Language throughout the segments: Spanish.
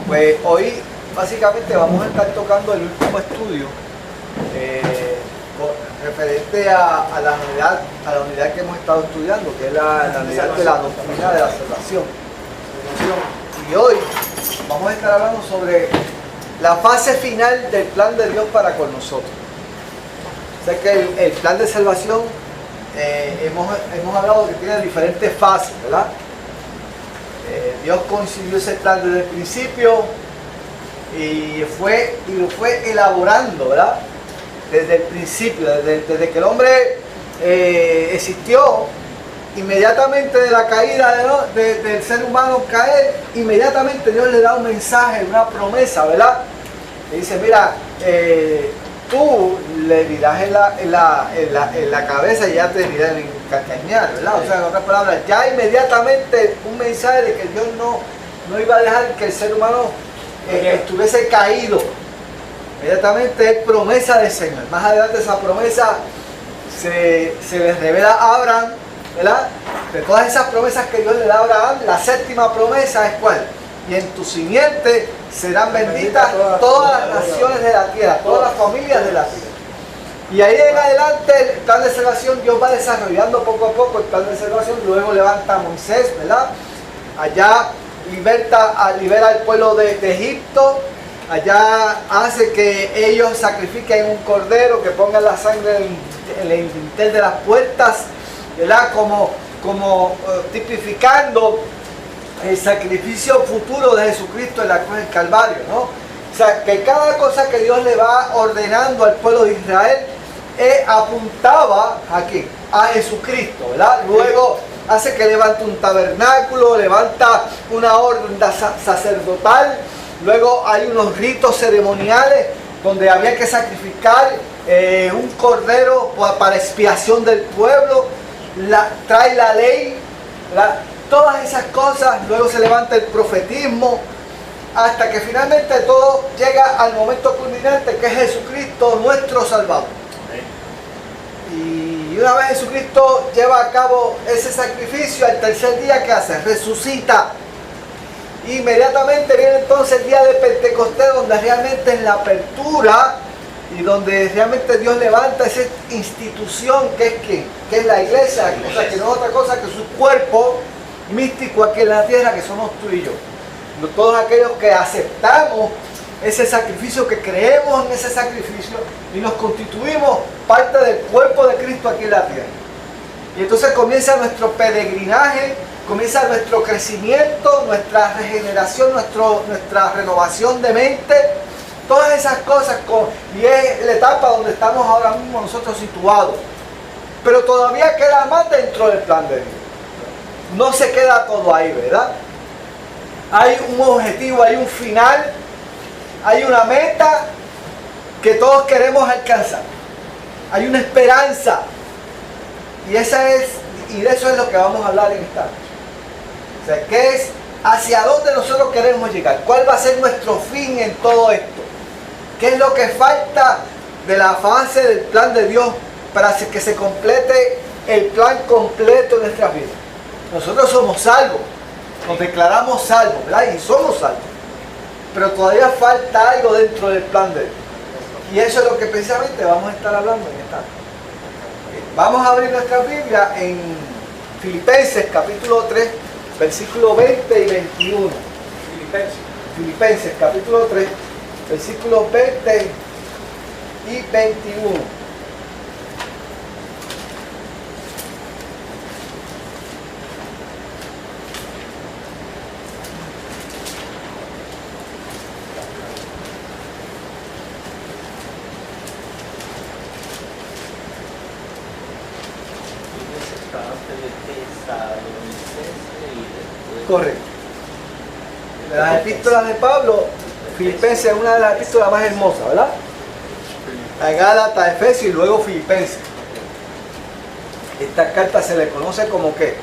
Pues hoy básicamente vamos a estar tocando el último estudio referente a la unidad que hemos estado estudiando, que es la unidad de la doctrina de la salvación. Y hoy vamos a estar hablando sobre la fase final del plan de Dios para con nosotros. O sea que el plan de salvación hemos hablado que tiene diferentes fases, ¿verdad? Dios concibió ese plan desde el principio y lo fue elaborando, ¿verdad? Desde el principio, desde que el hombre existió, inmediatamente de la caída del ser humano caer, inmediatamente Dios le da un mensaje, una promesa, ¿verdad? Le dice, mira, tú le dirás en la cabeza y ya te dirás en calcañar, ¿verdad? O sea, en otras palabras, ya inmediatamente un mensaje de que Dios no iba a dejar que el ser humano estuviese caído. Inmediatamente es promesa del Señor. Más adelante esa promesa se le revela a Abraham, ¿verdad? De todas esas promesas que Dios le da a Abraham, la séptima promesa es ¿cuál? Y en tu simiente serán benditas todas las naciones de la tierra, todas las familias de la tierra. Y ahí en adelante el plan de salvación Dios va desarrollando poco a poco el plan de salvación. Luego levanta a Moisés, ¿verdad? Allá libera al pueblo de Egipto. Allá hace que ellos sacrifiquen un cordero, que pongan la sangre en el dintel de las puertas, ¿verdad? Como tipificando el sacrificio futuro de Jesucristo en la cruz del Calvario, ¿no? O sea, que cada cosa que Dios le va ordenando al pueblo de Israel apuntaba aquí, a Jesucristo, ¿verdad? Luego hace que levante un tabernáculo, levanta una orden sacerdotal. Luego hay unos ritos ceremoniales donde había que sacrificar un cordero para expiación del pueblo. Trae la ley, todas esas cosas. Luego se levanta el profetismo, hasta que finalmente todo llega al momento culminante, que es Jesucristo, nuestro Salvador. Y una vez Jesucristo lleva a cabo ese sacrificio, al tercer día, ¿qué hace? Resucita. Inmediatamente viene entonces el día de Pentecostés, donde realmente es la apertura y donde realmente Dios levanta esa institución que es ¿qué? Que es la iglesia, o sea, que no es otra cosa que su cuerpo místico aquí en la tierra, que somos tú y yo. Todos aquellos que aceptamos ese sacrificio, que creemos en ese sacrificio y nos constituimos parte del cuerpo de Cristo aquí en la tierra. Y entonces comienza nuestro peregrinaje, comienza nuestro crecimiento, nuestra regeneración, nuestra renovación de mente, todas esas cosas, y es la etapa donde estamos ahora mismo nosotros situados. Pero todavía queda más dentro del plan de Dios. No se queda todo ahí, ¿verdad? Hay un objetivo, hay un final, hay una meta que todos queremos alcanzar. Hay una esperanza. Y de eso es lo que vamos a hablar en esta noche. O sea, ¿qué es? ¿Hacia dónde nosotros queremos llegar? ¿Cuál va a ser nuestro fin en todo esto? ¿Qué es lo que falta de la fase del plan de Dios para que se complete el plan completo de nuestras vidas? Nosotros somos salvos, nos declaramos salvos, ¿verdad? Y somos salvos. Pero todavía falta algo dentro del plan de Dios. Y eso es lo que precisamente vamos a estar hablando en esta noche. Vamos a abrir nuestra Biblia en Filipenses capítulo 3, versículos 20 y 21. Filipenses capítulo 3, versículos 20 y 21. Correcto. Las epístolas de Pablo, Filipenses es una de las epístolas más hermosas, ¿verdad? A Gálatas, Efesios y luego Filipenses. Esta carta se le conoce como ¿qué?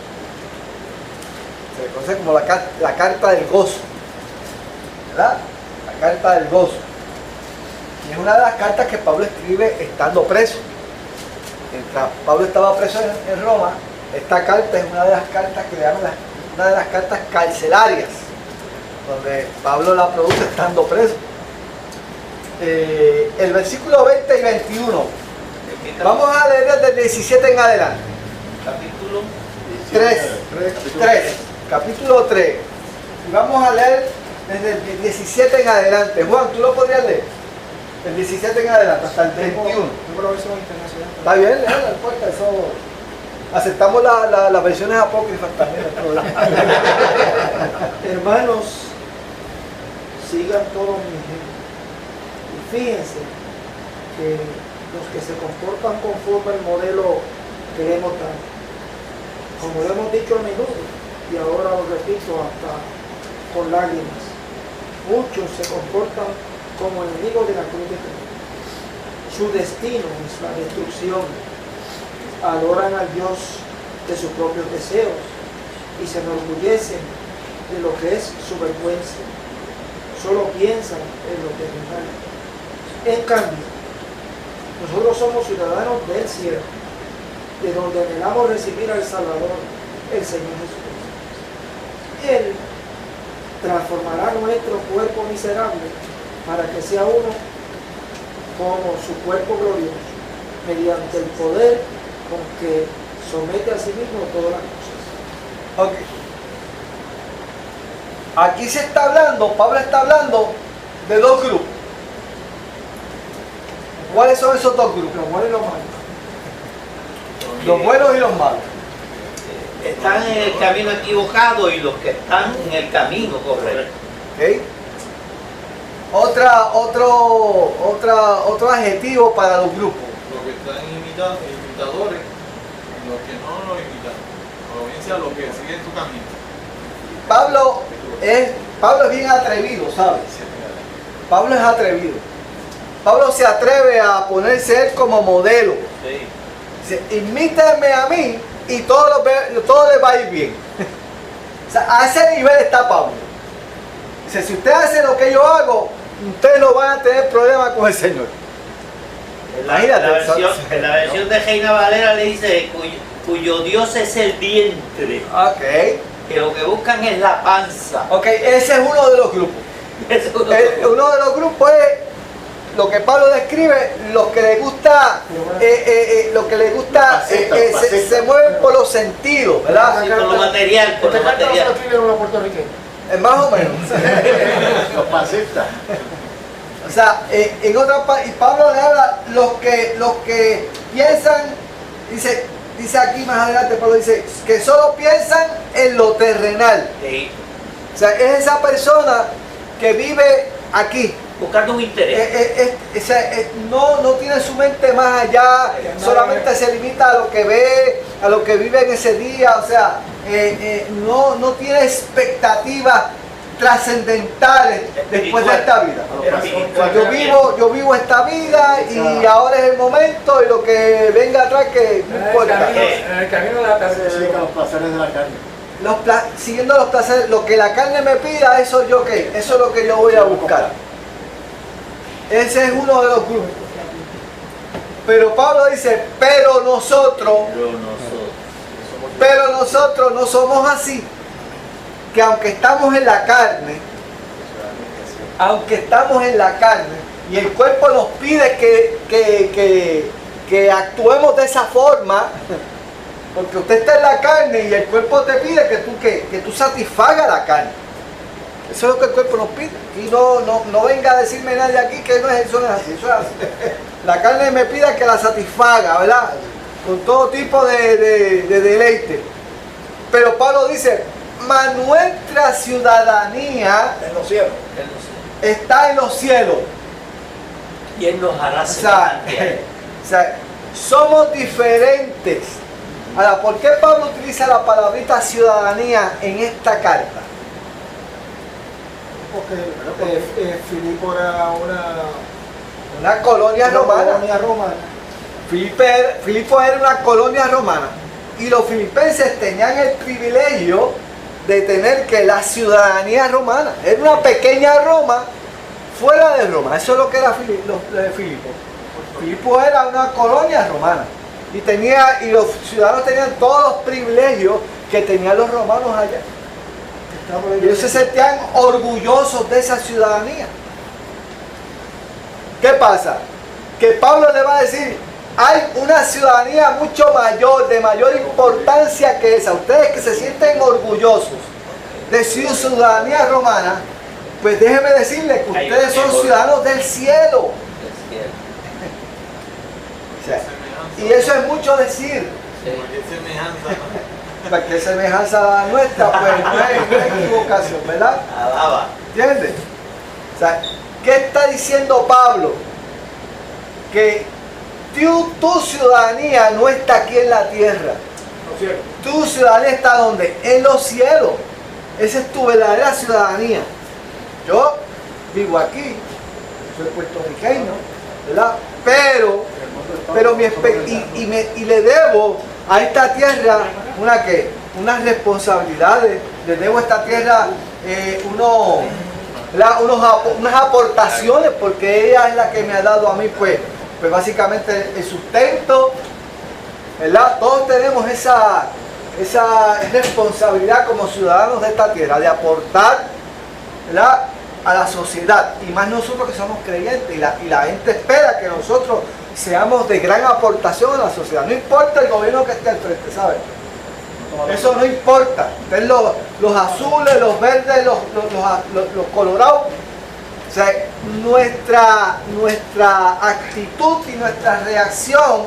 Se le conoce como la carta del gozo, ¿verdad? La carta del gozo. Y es una de las cartas que Pablo escribe estando preso. Mientras Pablo estaba preso en Roma, esta carta es una de las cartas que le llaman una de las cartas carcelarias. donde Pablo la produce estando preso. El versículo 20 y 21. Vamos a leer desde el 17 en adelante. Capítulo 3. Capítulo 3. Y vamos a leer desde el 17 en adelante. Juan, ¿tú lo podrías leer? El 17 en adelante, hasta el 21. Está bien, no importa, eso. Aceptamos las versiones apócrifas también. Hermanos, sigan todos mis ejemplos. Y fíjense que los que se comportan conforme al modelo que hemos dado, como lo hemos dicho a menudo, y ahora lo repito hasta con lágrimas, muchos se comportan como enemigos de la cruz de Cristo. Su destino es la destrucción. Adoran al Dios de sus propios deseos y se enorgullecen de lo que es su vergüenza. Solo piensan en lo terrenal. En cambio, nosotros somos ciudadanos del cielo, de donde anhelamos recibir al Salvador, el Señor Jesucristo. Él transformará nuestro cuerpo miserable para que sea uno como su cuerpo glorioso, mediante el poder con que somete a sí mismo todas las cosas. Ok. Aquí se está hablando, Pablo está hablando de dos grupos. ¿Cuáles son esos dos grupos? Los buenos y los malos. Los buenos y los malos. Están en el camino equivocado y los que están en el camino correcto. ¿Okay? Otro adjetivo para los grupos. Los que están imitadores y los que no los imitan. Provincia, los que siguen tu camino. Pablo es bien atrevido, ¿sabes? Pablo es atrevido. Pablo se atreve a ponerse él como modelo. Sí. Dice, imítenme a mí y todo les va a ir bien. O sea, a ese nivel está Pablo. Dice, si ustedes hacen lo que yo hago, ustedes no van a tener problemas con el Señor. En la versión de Reina Valera le dice cuyo Dios es el vientre. Ok. Que lo que buscan es la panza. Ok, ese es uno de los grupos. Uno de los grupos es lo que Pablo describe, los que les gusta, se mueven por los sentidos, ¿verdad? Sí, por lo material, por lo material. Más o menos. Los pasistas. O sea, en otra parte, y Pablo le habla los que piensan, dice aquí más adelante, Pablo dice que solo piensan en lo terrenal. Sí. O sea, es esa persona que vive aquí. Buscando un interés. No tiene su mente más allá, solamente se limita a lo que ve, a lo que vive en ese día, o sea, no tiene expectativas trascendentales después de esta vida. O sea, yo vivo esta vida y ahora es el momento y lo que venga atrás que no importa. En el camino de la carne. Sí, con los placeres de la carne. Siguiendo los placeres, lo que la carne me pida, eso es lo que yo voy a buscar. Ese es uno de los grupos. Pero Pablo dice, pero nosotros no somos así. Que aunque estamos en la carne, y el cuerpo nos pide que actuemos de esa forma, porque usted está en la carne y el cuerpo te pide que tú satisfagas la carne. Eso es lo que el cuerpo nos pide. Y no venga a decirme nadie aquí que eso no es así. Eso es así. La carne me pide que la satisfaga, ¿verdad? Con todo tipo de deleite. Pero Pablo dice, mas nuestra ciudadanía En los cielos. está en los cielos. Y Él nos hará O sea, semejante a Él. somos diferentes. Ahora, ¿por qué Pablo utiliza la palabrita ciudadanía en esta carta? Porque Filipo era Una colonia romana. colonia romana. Filipo era una colonia romana. Y los filipenses tenían el privilegio de tener que la ciudadanía romana. Era una pequeña Roma fuera de Roma. Eso es lo que era Filipo. Filipo era una colonia romana. Y los ciudadanos tenían todos los privilegios que tenían los romanos allá. Y ellos se sentían orgullosos de esa ciudadanía. ¿Qué pasa? Que Pablo le va a decir, hay una ciudadanía mucho mayor, de mayor importancia que esa. Ustedes que se sienten orgullosos de su ciudadanía romana, pues déjenme decirles que ustedes son ciudadanos del cielo. O sea, y eso es mucho decir. Porque semejanza. Porque semejanza a la nuestra, pues no hay equivocación, ¿verdad? Alaba. ¿Entiendes? O sea, ¿qué está diciendo Pablo? Que tu ciudadanía no está aquí en la tierra. Tu ciudadanía está ¿dónde? En los cielos. Esa es tu verdadera ciudadanía. Yo vivo aquí, soy puertorriqueño, ¿verdad? Pero le debo a esta tierra unas responsabilidades. Le debo a esta tierra unas aportaciones, porque ella es la que me ha dado a mí, pues básicamente el sustento, ¿verdad? Todos tenemos esa responsabilidad como ciudadanos de esta tierra, de aportar, ¿verdad?, a la sociedad, y más nosotros que somos creyentes, y la gente espera que nosotros seamos de gran aportación a la sociedad. No importa el gobierno que esté al frente, ¿sabes? Eso no importa. Estén los azules, los verdes, los colorados. O sea, nuestra actitud y nuestra reacción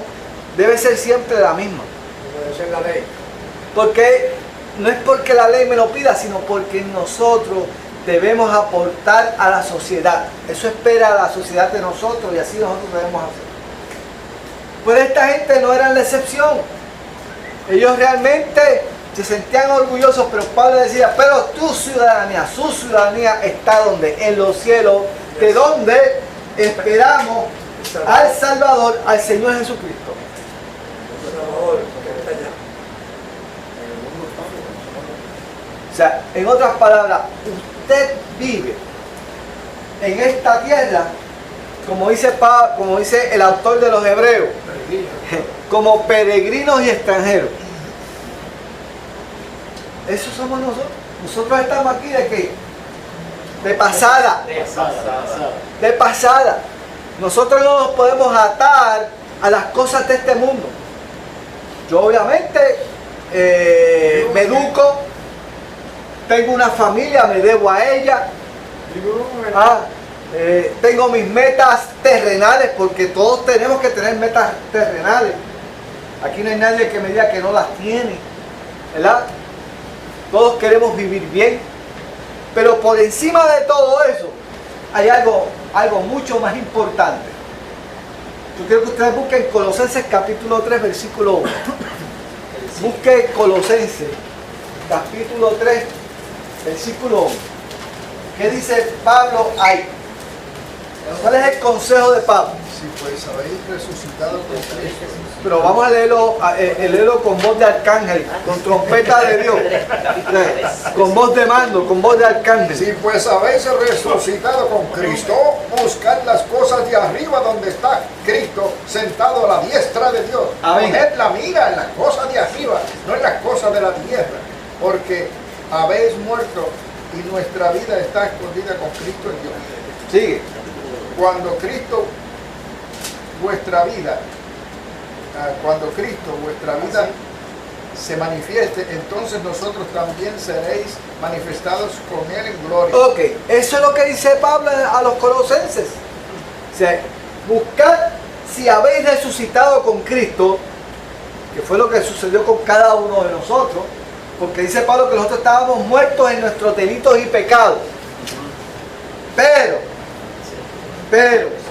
debe ser siempre la misma. Debe ser la ley. Porque no es porque la ley me lo pida, sino porque nosotros debemos aportar a la sociedad. Eso espera la sociedad de nosotros, y así nosotros debemos hacer. Pues esta gente no era la excepción. Ellos realmente se sentían orgullosos, pero Pablo decía, pero tu ciudadanía, su ciudadanía está donde, en los cielos, de donde esperamos al Salvador, al Señor Jesucristo. O sea, en otras palabras, usted vive en esta tierra, como dice el autor de los Hebreos, como peregrinos y extranjeros. Eso somos nosotros. Nosotros estamos aquí ¿de qué? De pasada. De pasada. Nosotros no nos podemos atar a las cosas de este mundo. Yo obviamente me educo, tengo una familia, me debo a ella. Tengo mis metas terrenales, porque todos tenemos que tener metas terrenales. Aquí no hay nadie que me diga que no las tiene, ¿verdad? Todos queremos vivir bien, pero por encima de todo eso hay algo mucho más importante. Yo quiero que ustedes busquen Colosenses capítulo 3 versículo 1. Busquen Colosenses capítulo 3 versículo 1. ¿Qué dice Pablo ahí? ¿Cuál es el consejo de Pablo? Si pues habéis resucitado con Cristo. Pero vamos a leerlo con voz de arcángel, con trompeta de Dios, con voz de mando, con voz de arcángel. Si pues habéis resucitado con Cristo, buscad las cosas de arriba donde está Cristo sentado a la diestra de Dios. Amén. Poned la mira en las cosas de arriba, no en las cosas de la tierra, porque habéis muerto y nuestra vida está escondida con Cristo en Dios. Sigue. Cuando Cristo, vuestra vida se manifieste, entonces nosotros también seréis manifestados con Él en gloria. Ok, eso es lo que dice Pablo a los colosenses. O sea, buscad si habéis resucitado con Cristo, que fue lo que sucedió con cada uno de nosotros, porque dice Pablo que nosotros estábamos muertos en nuestros delitos y pecados. Pero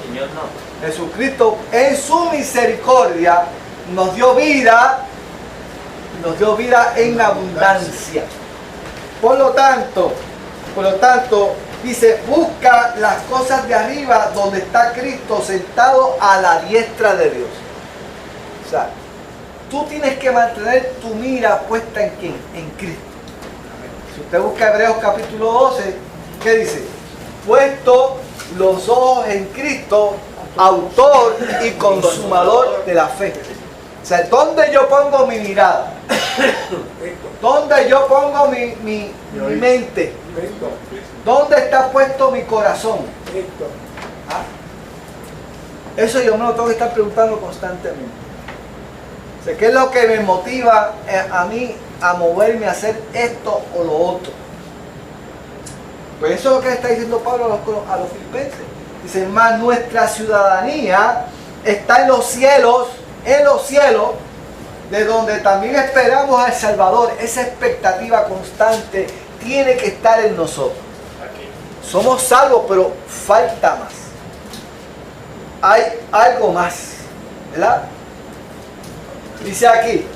Señor, no. Jesucristo en su misericordia nos dio vida en abundancia. Por lo tanto, dice, busca las cosas de arriba donde está Cristo sentado a la diestra de Dios. O sea, tú tienes que mantener tu mira puesta en ¿quién? En Cristo. Si usted busca Hebreos capítulo 12, ¿qué dice? Puesto los ojos en Cristo, autor y consumador de la fe. O sea, ¿dónde yo pongo mi mirada? ¿Dónde yo pongo mi mente? ¿Dónde está puesto mi corazón? ¿Ah? Eso yo me lo tengo que estar preguntando constantemente. O sea, ¿qué es lo que me motiva a mí a moverme a hacer esto o lo otro? Pues eso es lo que está diciendo Pablo a los filipenses. Dice, más nuestra ciudadanía está en los cielos, de donde también esperamos al Salvador. Esa expectativa constante tiene que estar en nosotros. Somos salvos, pero falta más. Hay algo más, ¿verdad? Dice aquí,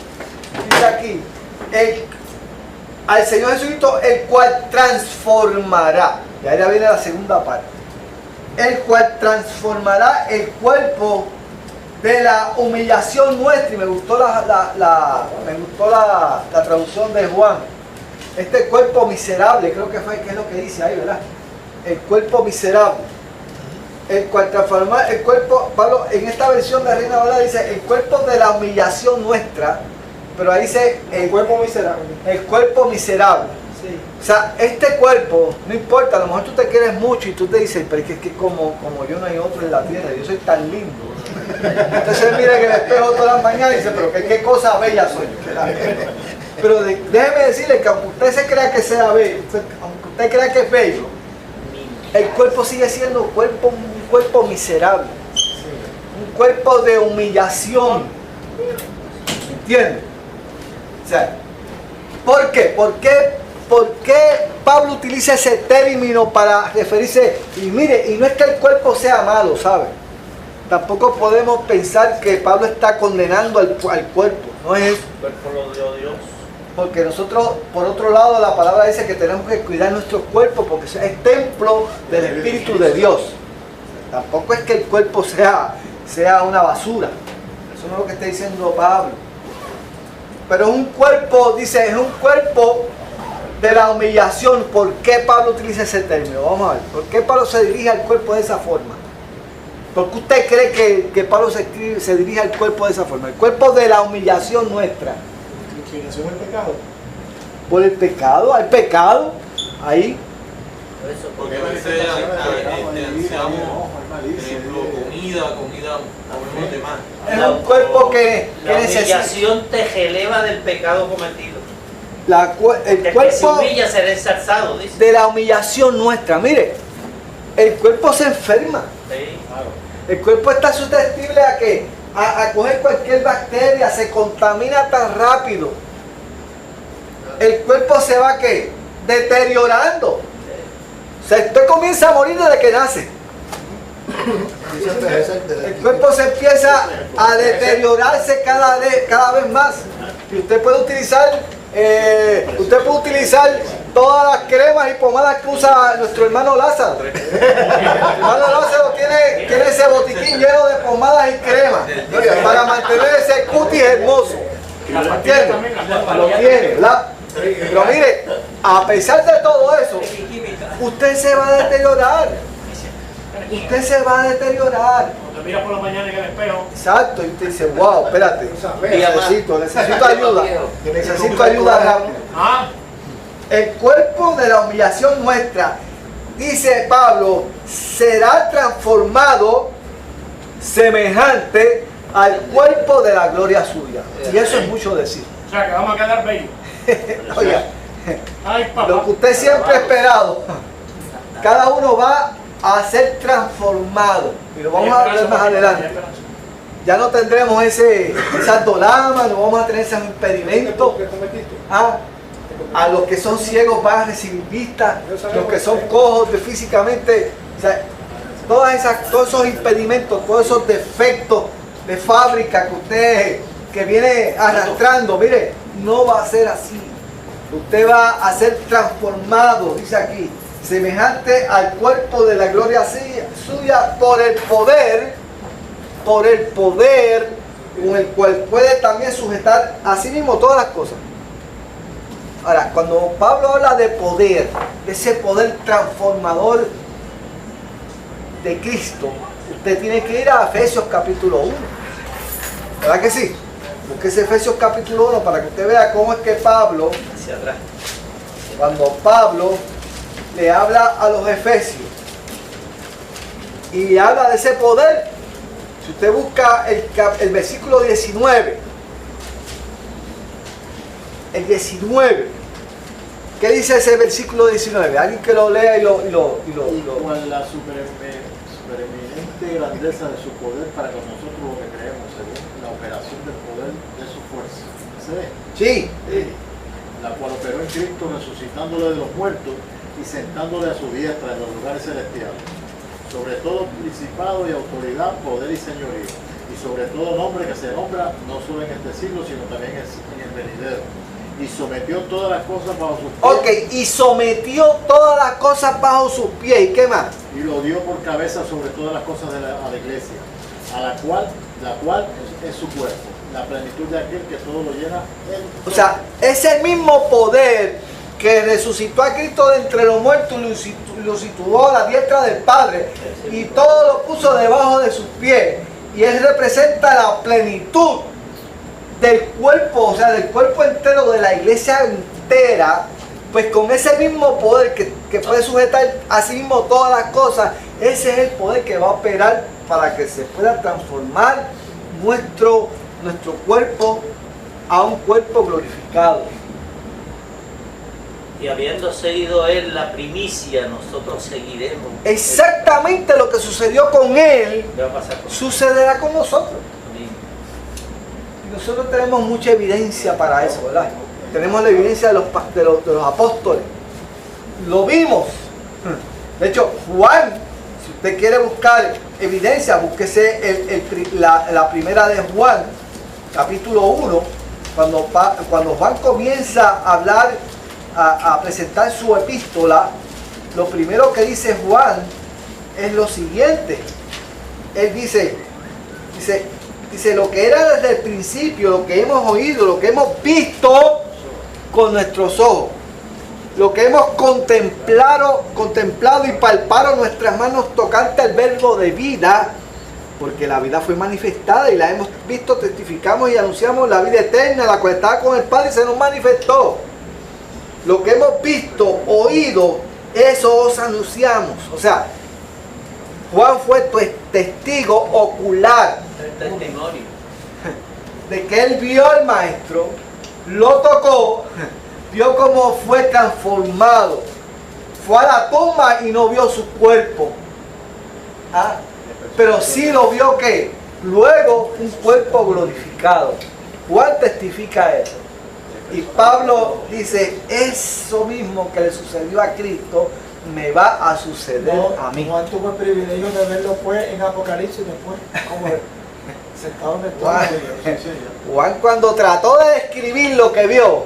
al Señor Jesucristo, el cual transformará, y ahora viene la segunda parte, el cual transformará el cuerpo de la humillación nuestra. Y me gustó la traducción de Juan. Este cuerpo miserable, creo que es lo que dice ahí, ¿verdad? El cuerpo miserable. El cual transformará el cuerpo, Pablo, en esta versión de Reina Valera dice el cuerpo de la humillación nuestra, pero ahí dice El cuerpo miserable. el cuerpo miserable. Sí. O sea, este cuerpo, no importa, a lo mejor tú te quieres mucho y tú te dices, pero es que como yo no hay otro en la tierra, yo soy tan lindo. Entonces mira que el espejo todas las mañanas y dice, pero qué cosa bella soy. Pero déjeme decirle que aunque usted se crea que sea bello, aunque usted crea que es bello, el cuerpo sigue siendo un cuerpo miserable. Un cuerpo de humillación. ¿Entiendes? O sea, ¿por qué? ¿Por qué Pablo utiliza ese término para referirse? Y mire, y no es que el cuerpo sea malo, ¿sabe? Tampoco podemos pensar que Pablo está condenando al cuerpo. No es eso. El cuerpo lo dio Dios. Porque nosotros, por otro lado, la palabra dice que tenemos que cuidar nuestro cuerpo porque es templo del Espíritu de Dios. Tampoco es que el cuerpo sea una basura. Eso no es lo que está diciendo Pablo. Pero es un cuerpo, dice, es un cuerpo de la humillación. ¿Por qué Pablo utiliza ese término? Vamos a ver. ¿Por qué Pablo se dirige al cuerpo de esa forma? ¿Por qué usted cree que Pablo se dirige al cuerpo de esa forma? El cuerpo de la humillación nuestra. Inclinación al pecado. Por el pecado, hay pecado ahí. Porque a veces ansiamos, por ejemplo, comida, comemos de más. Es un cuerpo que La necesita. humillación te eleva del pecado cometido. El El que se cuerpo humilla será ensalzado, dice. de la humillación nuestra. Mire, el cuerpo se enferma. Sí. El cuerpo está susceptible a que a coger cualquier bacteria, se contamina tan rápido. El cuerpo se va ¿qué? Deteriorando. O sea, usted comienza a morir desde que nace. El cuerpo se empieza a deteriorarse cada vez más. Y usted puede utilizar todas las cremas y pomadas que usa nuestro hermano Lázaro. El hermano Lázaro tiene ese botiquín lleno de pomadas y cremas para mantener ese cutis hermoso. ¿Entiende? Lo tiene, ¿verdad? Pero mire, a pesar de todo eso, usted se va a deteriorar. Usted se va a deteriorar. Cuando mira por la mañana en el espejo. Exacto, y usted dice, wow, espérate, necesito ayuda. Necesito ayuda rápido. Ah, El cuerpo de la humillación nuestra, dice Pablo, será transformado semejante al cuerpo de la gloria suya. Y eso es mucho decir. o sea que vamos a quedar bellos. Oiga, Ay, papá. lo que usted siempre ha esperado, cada uno va a ser transformado. Y lo vamos a ver más adelante. Ya no tendremos esas dolamas, no vamos a tener esos impedimentos. A los que son ciegos van a recibir vista, los que son cojos físicamente, o sea, todos esos impedimentos, todos esos defectos de fábrica que viene arrastrando, mire, no va a ser así. Usted va a ser transformado, dice aquí, semejante al cuerpo de la gloria suya por el poder con el cual puede también sujetar a sí mismo todas las cosas. Ahora, cuando Pablo habla de poder, ese poder transformador de Cristo, usted tiene que ir a Efesios capítulo 1. ¿Verdad que sí? Búsquese Efesios capítulo 1 para que usted vea cómo es que Pablo, Hacia atrás. cuando Pablo le habla a los efesios y habla de ese poder, si usted busca el versículo 19, el 19, ¿qué dice ese versículo 19? Alguien que lo lea y lo Con la supereminente grandeza de su poder para con nosotros los que creemos, según la operación del poder de su fuerza. ¿Se ve? Sí. La cual operó en Cristo resucitándole de los muertos y sentándole a su diestra en los lugares celestiales, sobre todo principado y autoridad, poder y señorío, y sobre todo nombre que se nombra no solo en este siglo, sino también en el venidero. Y sometió todas las cosas bajo sus pies. Ok, y sometió todas las cosas bajo sus pies. ¿Y qué más? Y lo dio por cabeza sobre todas las cosas a la iglesia, a la cual es su cuerpo, la plenitud de aquel que todo lo llena en O sea, ese mismo poder que resucitó a Cristo de entre los muertos y lo situó a la diestra del Padre y todo lo puso debajo de sus pies. Y Él representa la plenitud del cuerpo, o sea, del cuerpo entero de la iglesia entera. Pues con ese mismo poder que puede sujetar a sí mismo todas las cosas, ese es el poder que va a operar para que se pueda transformar nuestro cuerpo a un cuerpo glorificado. Y habiendo seguido Él la primicia, nosotros seguiremos. Exactamente lo que sucedió con Él, ¿Qué va a pasar con sucederá con nosotros. Amén. Y nosotros tenemos mucha evidencia para eso, ¿verdad? Tenemos la evidencia de los apóstoles. Lo vimos. De hecho, Juan, si usted quiere buscar evidencia, búsquese la primera de Juan, capítulo 1, cuando Juan comienza a hablar, a presentar su epístola, lo primero que dice Juan es lo siguiente. Él dice, lo que era desde el principio, lo que hemos oído, lo que hemos visto con nuestros ojos, lo que hemos contemplado y palpado nuestras manos tocante al verbo de vida, porque la vida fue manifestada y la hemos visto, testificamos y anunciamos la vida eterna, la cual estaba con el Padre y se nos manifestó. Lo que hemos visto, oído, eso os anunciamos. O sea, Juan fue testigo ocular el testimonio? de que él vio al Maestro, lo tocó, vio cómo fue transformado, fue a la tumba y no vio su cuerpo. ¿Ah? Pero sí lo vio que luego un cuerpo glorificado. Juan testifica eso. Y Pablo dice, eso mismo que le sucedió a Cristo me va a suceder a mí. Juan tuvo el privilegio de verlo pues en Apocalipsis después, como sentado en el trono de Dios. Juan cuando trató de describir lo que vio,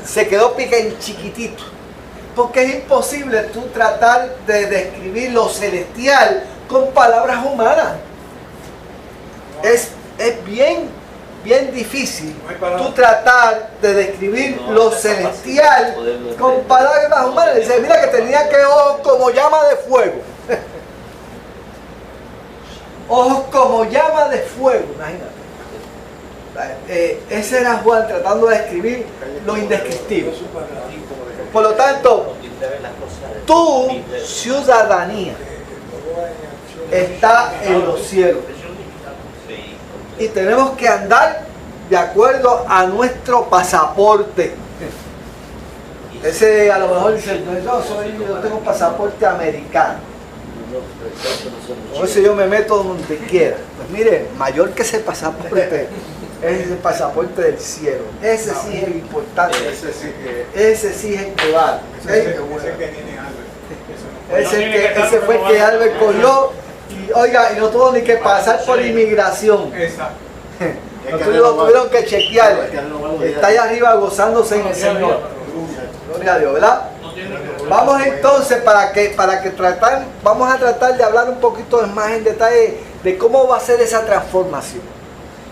se quedó piquen chiquitito. Porque es imposible tú tratar de describir lo celestial con palabras humanas. Es bien difícil tú tratar de describir lo celestial con palabras humanas. Dice, mira que tenía que ojos como llama de fuego. Ojos como llama de fuego, imagínate. Ese era Juan tratando de describir lo indescriptible. Por lo tanto, tu ciudadanía está en los cielos. Y tenemos que andar de acuerdo a nuestro pasaporte. Ese a lo mejor dice, yo tengo pasaporte americano. O ese yo me meto donde quiera. Pues mire, mayor que ese pasaporte es el pasaporte del cielo. Ese sí es el importante. Ese sí es el que vale. Ese fue el que Albert cogió. Y oiga, y no tuvo ni que pasar por inmigración. No tuvieron que chequear. Está allá arriba gozándose en el Señor. Gloria a Dios, ¿verdad? Vamos entonces vamos a tratar de hablar un poquito más en detalle de cómo va a ser esa transformación.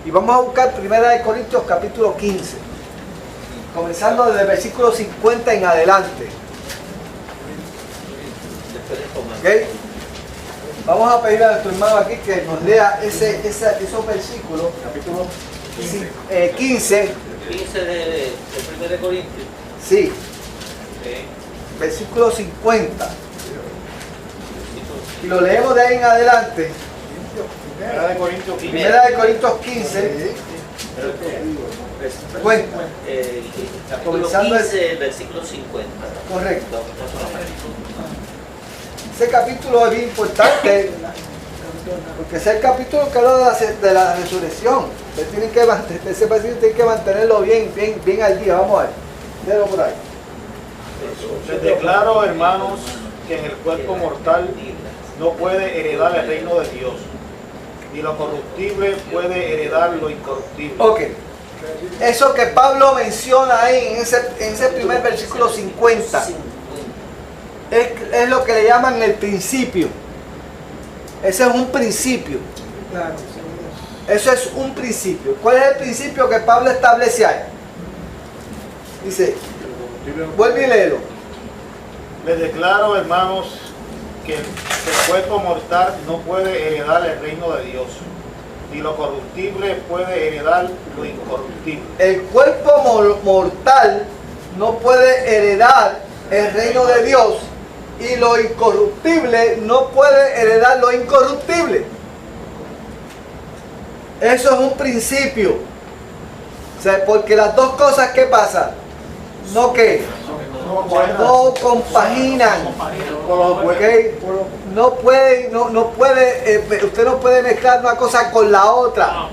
Y vamos a buscar 1 Corintios capítulo 15, comenzando desde el versículo 50 en adelante. ¿Okay? Vamos a pedir a nuestro hermano aquí que nos lea esos versículos. Capítulo 15, 15 de 1 Corintios. sí, Ok. versículo 50. Y lo leemos de ahí en adelante. Primera de Corintios 15. Primera de Corintios 15, 50. Capítulo Comenzando 15, el versículo 50. Correcto. Ese capítulo es bien importante porque es el capítulo que habla de la resurrección. Ese versículo tiene que mantenerlo bien al día. Vamos a ver. Léelo por ahí. Les declaro, hermanos, que en el cuerpo mortal no puede heredar el reino de Dios, y lo corruptible puede heredar lo incorruptible. Ok. Eso que Pablo menciona ahí en ese primer versículo 50 es lo que le llaman el principio. Ese es un principio. Claro, Eso es un principio. ¿Cuál es el principio que Pablo establece ahí? Dice, vuelve y léelo. Les declaro, hermanos, que el cuerpo mortal no puede heredar el reino de Dios, y lo corruptible puede heredar lo incorruptible. El cuerpo mortal no puede heredar el reino de Dios y lo incorruptible no puede heredar lo incorruptible. Eso es un principio. O sea, porque las dos cosas que pasan, no no compaginan. ¿Okay? Usted no puede mezclar una cosa con la otra.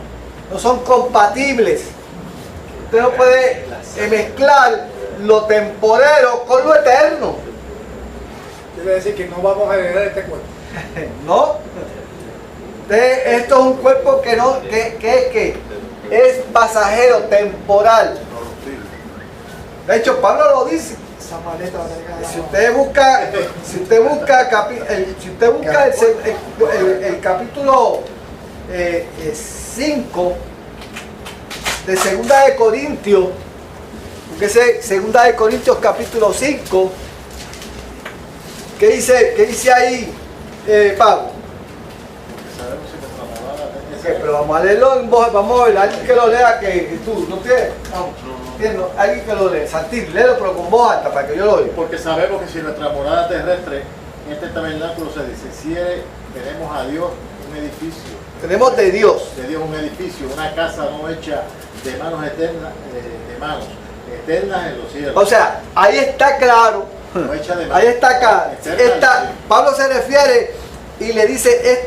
No son compatibles. Usted no puede mezclar lo temporero con lo eterno. quiere decir que no vamos a heredar este cuerpo. No. Esto es un cuerpo que es pasajero, temporal. De hecho, Pablo lo dice. Esa maleta va a tener que Si usted busca el capítulo 5 de Segunda de Corintios, porque Segunda de Corintios capítulo 5, ¿qué dice ahí Pablo? Okay, pero vamos a leerlo en voz, vamos a ver, alguien que lo lea, que tú, ¿no tienes? Entiendo, alguien que lo lea, Santín, léelo pero con voz alta para que yo lo oiga. Porque sabemos que si nuestra morada terrestre en este tabernáculo se deshiciere, tenemos a Dios un edificio. Tenemos de Dios un edificio, una casa no hecha de manos eternas, eternas en los cielos. O sea, ahí está claro, No hecha de manos. ahí está claro. Pablo se refiere y le dice,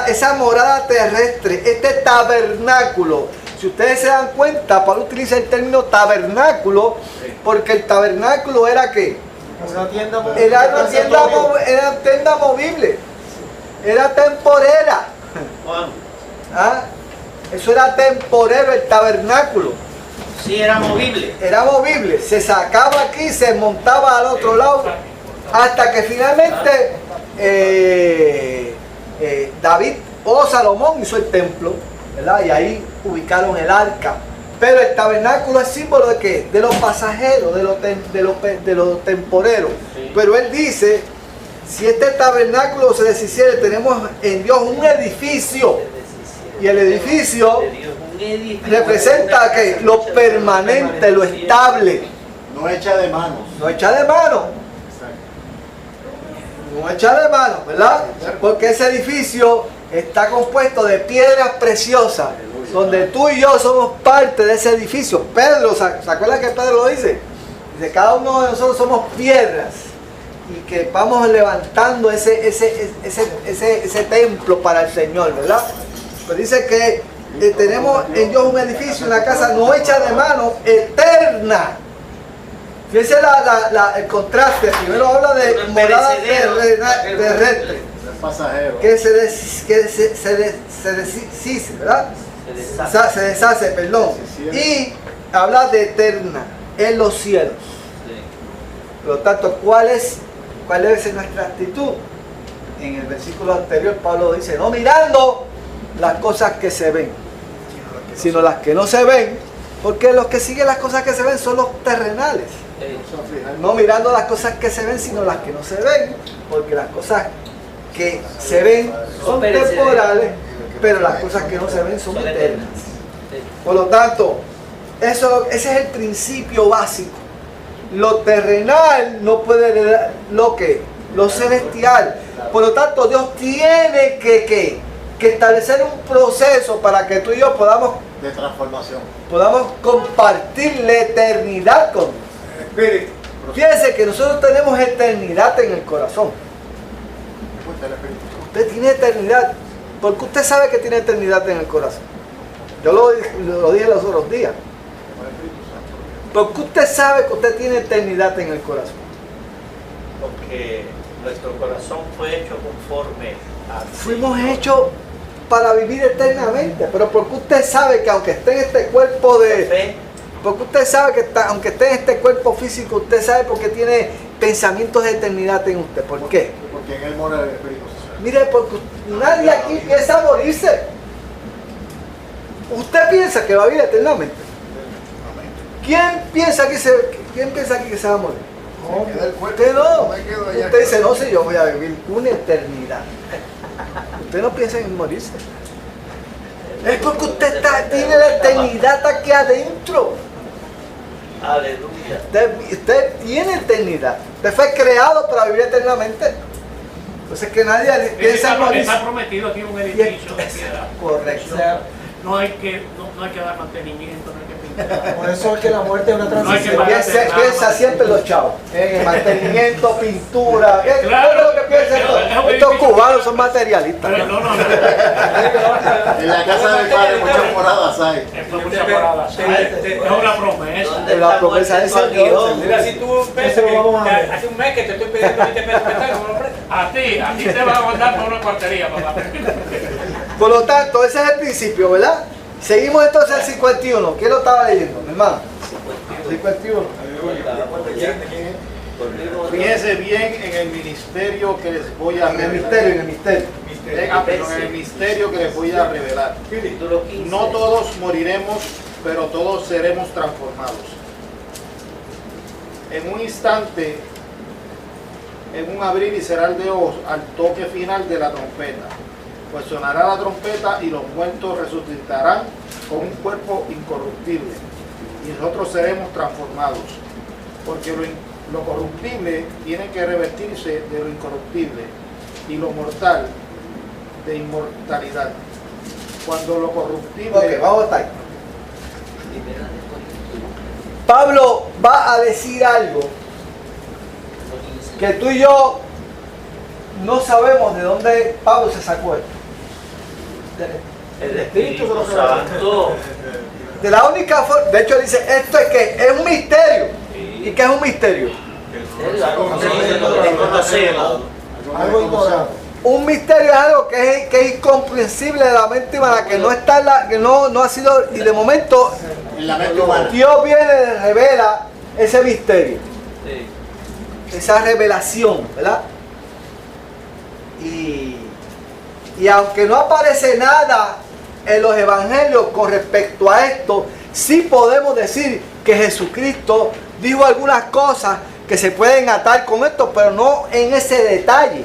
esa morada terrestre, este tabernáculo. Si ustedes se dan cuenta, Pablo utiliza el término tabernáculo porque el tabernáculo era ¿qué? Era una tienda movible, era temporera. ¿Ah? Eso era temporero, el tabernáculo. Sí, era movible. Era movible, se sacaba aquí, se montaba al otro lado, hasta que finalmente David o Salomón hizo el templo, ¿verdad? Y ahí ubicaron el arca. Pero el tabernáculo es símbolo de ¿qué? De los pasajeros, de los temporeros. Sí. Pero él dice, si este tabernáculo se deshiciere, tenemos en Dios un edificio. Y el edificio representa que lo permanente, lo estable. No hecha de manos. No echa de mano. No echa de mano, ¿verdad? Porque ese edificio está compuesto de piedras preciosas, donde tú y yo somos parte de ese edificio. Pedro, ¿se acuerdan que Pedro lo dice? Dice, cada uno de nosotros somos piedras y que vamos levantando ese templo para el Señor, ¿verdad? Pues dice que tenemos en Dios un edificio, una casa no hecha de mano, eterna. Fíjense el contraste. Primero habla de morada terrestre, Pasajero. que se deshice, ¿verdad? Se deshace, perdón. Y habla de eterna en los cielos. Por lo tanto, ¿cuál es nuestra actitud? En el versículo anterior Pablo dice, no mirando las cosas que se ven, sino las que no se ven, porque los que siguen las cosas que se ven son los terrenales. No mirando las cosas que se ven, sino las que no se ven, porque las cosas que se ven son temporales, pero las cosas que no se ven son eternas. Por lo tanto, ese es el principio básico. Lo terrenal no puede heredar lo celestial. Por lo tanto, Dios tiene que establecer un proceso para que tú y yo podamos compartir la eternidad con Dios. Fíjense que nosotros tenemos eternidad en el corazón. Usted tiene eternidad. ¿Por qué usted sabe que tiene eternidad en el corazón? Yo lo dije los otros días. ¿Por qué usted sabe que usted tiene eternidad en el corazón? Porque nuestro corazón fue hecho conforme a... Fuimos hechos para vivir eternamente. Pero ¿por qué usted sabe que aunque esté en este cuerpo de... Porque usted sabe que aunque esté en este cuerpo físico, usted sabe por qué tiene pensamientos de eternidad en usted? ¿Por qué? Porque en él mora el Espíritu Santo. Mire, porque nadie aquí piensa morirse. Usted piensa que va a vivir eternamente. ¿Quién piensa aquí que se va a morir? Usted no. Usted dice, no, si yo voy a vivir una eternidad. Usted no piensa en morirse. Es porque usted tiene la eternidad aquí adentro. Aleluya. Usted tiene eternidad. Usted fue creado para vivir eternamente. Entonces que nadie piensa en morirse. Está prometido aquí un edificio de piedad. Correcto. O sea, no hay que dar mantenimiento, no hay que pintar. Por eso es que la muerte es una transición. Piensa siempre en los chavos. En mantenimiento, pintura. ¿Qué es lo que piensa esto? Estos cubanos son materialistas. Pero no. En la casa del Padre muchas moradas hay. Muchas moradas hay. Es una promesa. La promesa es el Dios. Mira, si tú piensas que hace un mes que te estoy pidiendo 20 pesos prestados, ¿cómo lo prestas? A ti te van a mandar por una cuartería, papá. Por lo tanto, ese es el principio, ¿verdad? Seguimos entonces al 51. ¿Quién lo estaba leyendo, mi hermano? 51. Fíjense bien en el ministerio que les voy a revelar. En el misterio. En el misterio que les voy a revelar. No todos moriremos, pero todos seremos transformados. En un instante, en un abrir y cerrar de ojos, al toque final de la trompeta. Pues sonará la trompeta y los muertos resucitarán con un cuerpo incorruptible. Y nosotros seremos transformados. Porque lo corruptible tiene que revestirse de lo incorruptible y lo mortal de inmortalidad. Cuando lo corruptible... Ok, vamos a estar. Pablo va a decir algo que tú y yo no sabemos de dónde Pablo se sacó esto. El Espíritu Santo. De la única forma, de hecho dice, esto es que es un misterio. ¿Y qué es un misterio? Algo ignorado. Un misterio es algo que es incomprensible de la mente humana, que no está que no ha sido, y de momento En la mente humana. Dios viene y revela ese misterio, esa revelación, ¿verdad? Y aunque no aparece nada en los evangelios con respecto a esto, sí podemos decir que Jesucristo dijo algunas cosas que se pueden atar con esto, pero no en ese detalle.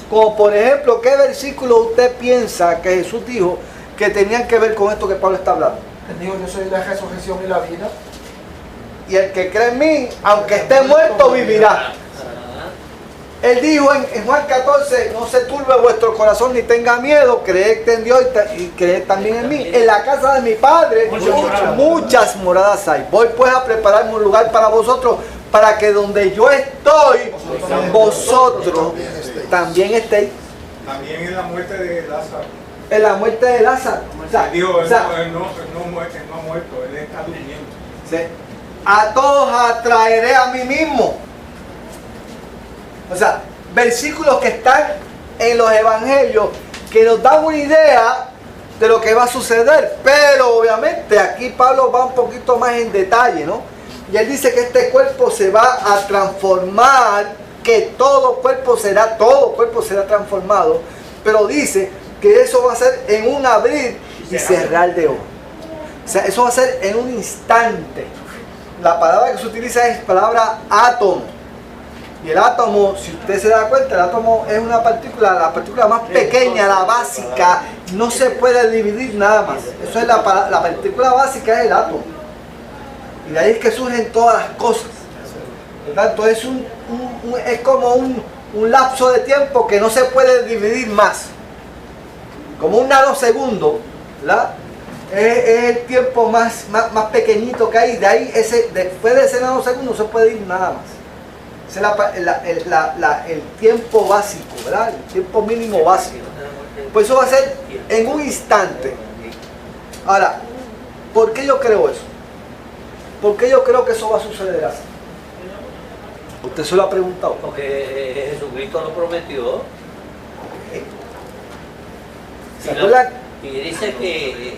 Como por ejemplo, ¿qué versículo usted piensa que Jesús dijo que tenían que ver con esto que Pablo está hablando? Él dijo, yo soy la resurrección y la vida. Y el que cree en mí, aunque esté muerto, vivirá. Él dijo en Juan 14, no se turbe vuestro corazón ni tenga miedo, creed en Dios y creed también en mí. En la casa de mi Padre muchas moradas hay. Voy pues a prepararme un lugar para vosotros, para que donde yo estoy, vosotros también estéis. También en la muerte de Lázaro. En la muerte de Lázaro. Él no ha muerto, él está durmiendo. A todos atraeré a mí mismo. O sea, versículos que están en los evangelios que nos dan una idea de lo que va a suceder. Pero obviamente aquí Pablo va un poquito más en detalle, ¿no? Y él dice que este cuerpo se va a transformar, que todo cuerpo será transformado. Pero dice que eso va a ser en un abrir y cerrar de ojos. O sea, eso va a ser en un instante. La palabra que se utiliza es palabra átomo. Y el átomo, si usted se da cuenta, el átomo es una partícula, la partícula más pequeña, la básica, no se puede dividir nada más. Eso es la partícula básica, es el átomo. Y de ahí es que surgen todas las cosas. Por tanto, es es como un lapso de tiempo que no se puede dividir más. Como un nanosegundo, ¿verdad? Es el tiempo más pequeñito que hay. De ahí, después de ese nanosegundo, no se puede ir nada más. Ese es el tiempo básico, ¿verdad? El tiempo mínimo básico. Pues eso va a ser en un instante. Ahora, ¿por qué yo creo eso? ¿Por qué yo creo que eso va a suceder así? ¿Usted se lo ha preguntado? Porque Jesucristo lo prometió. ¿Se acuerdan? Y dice que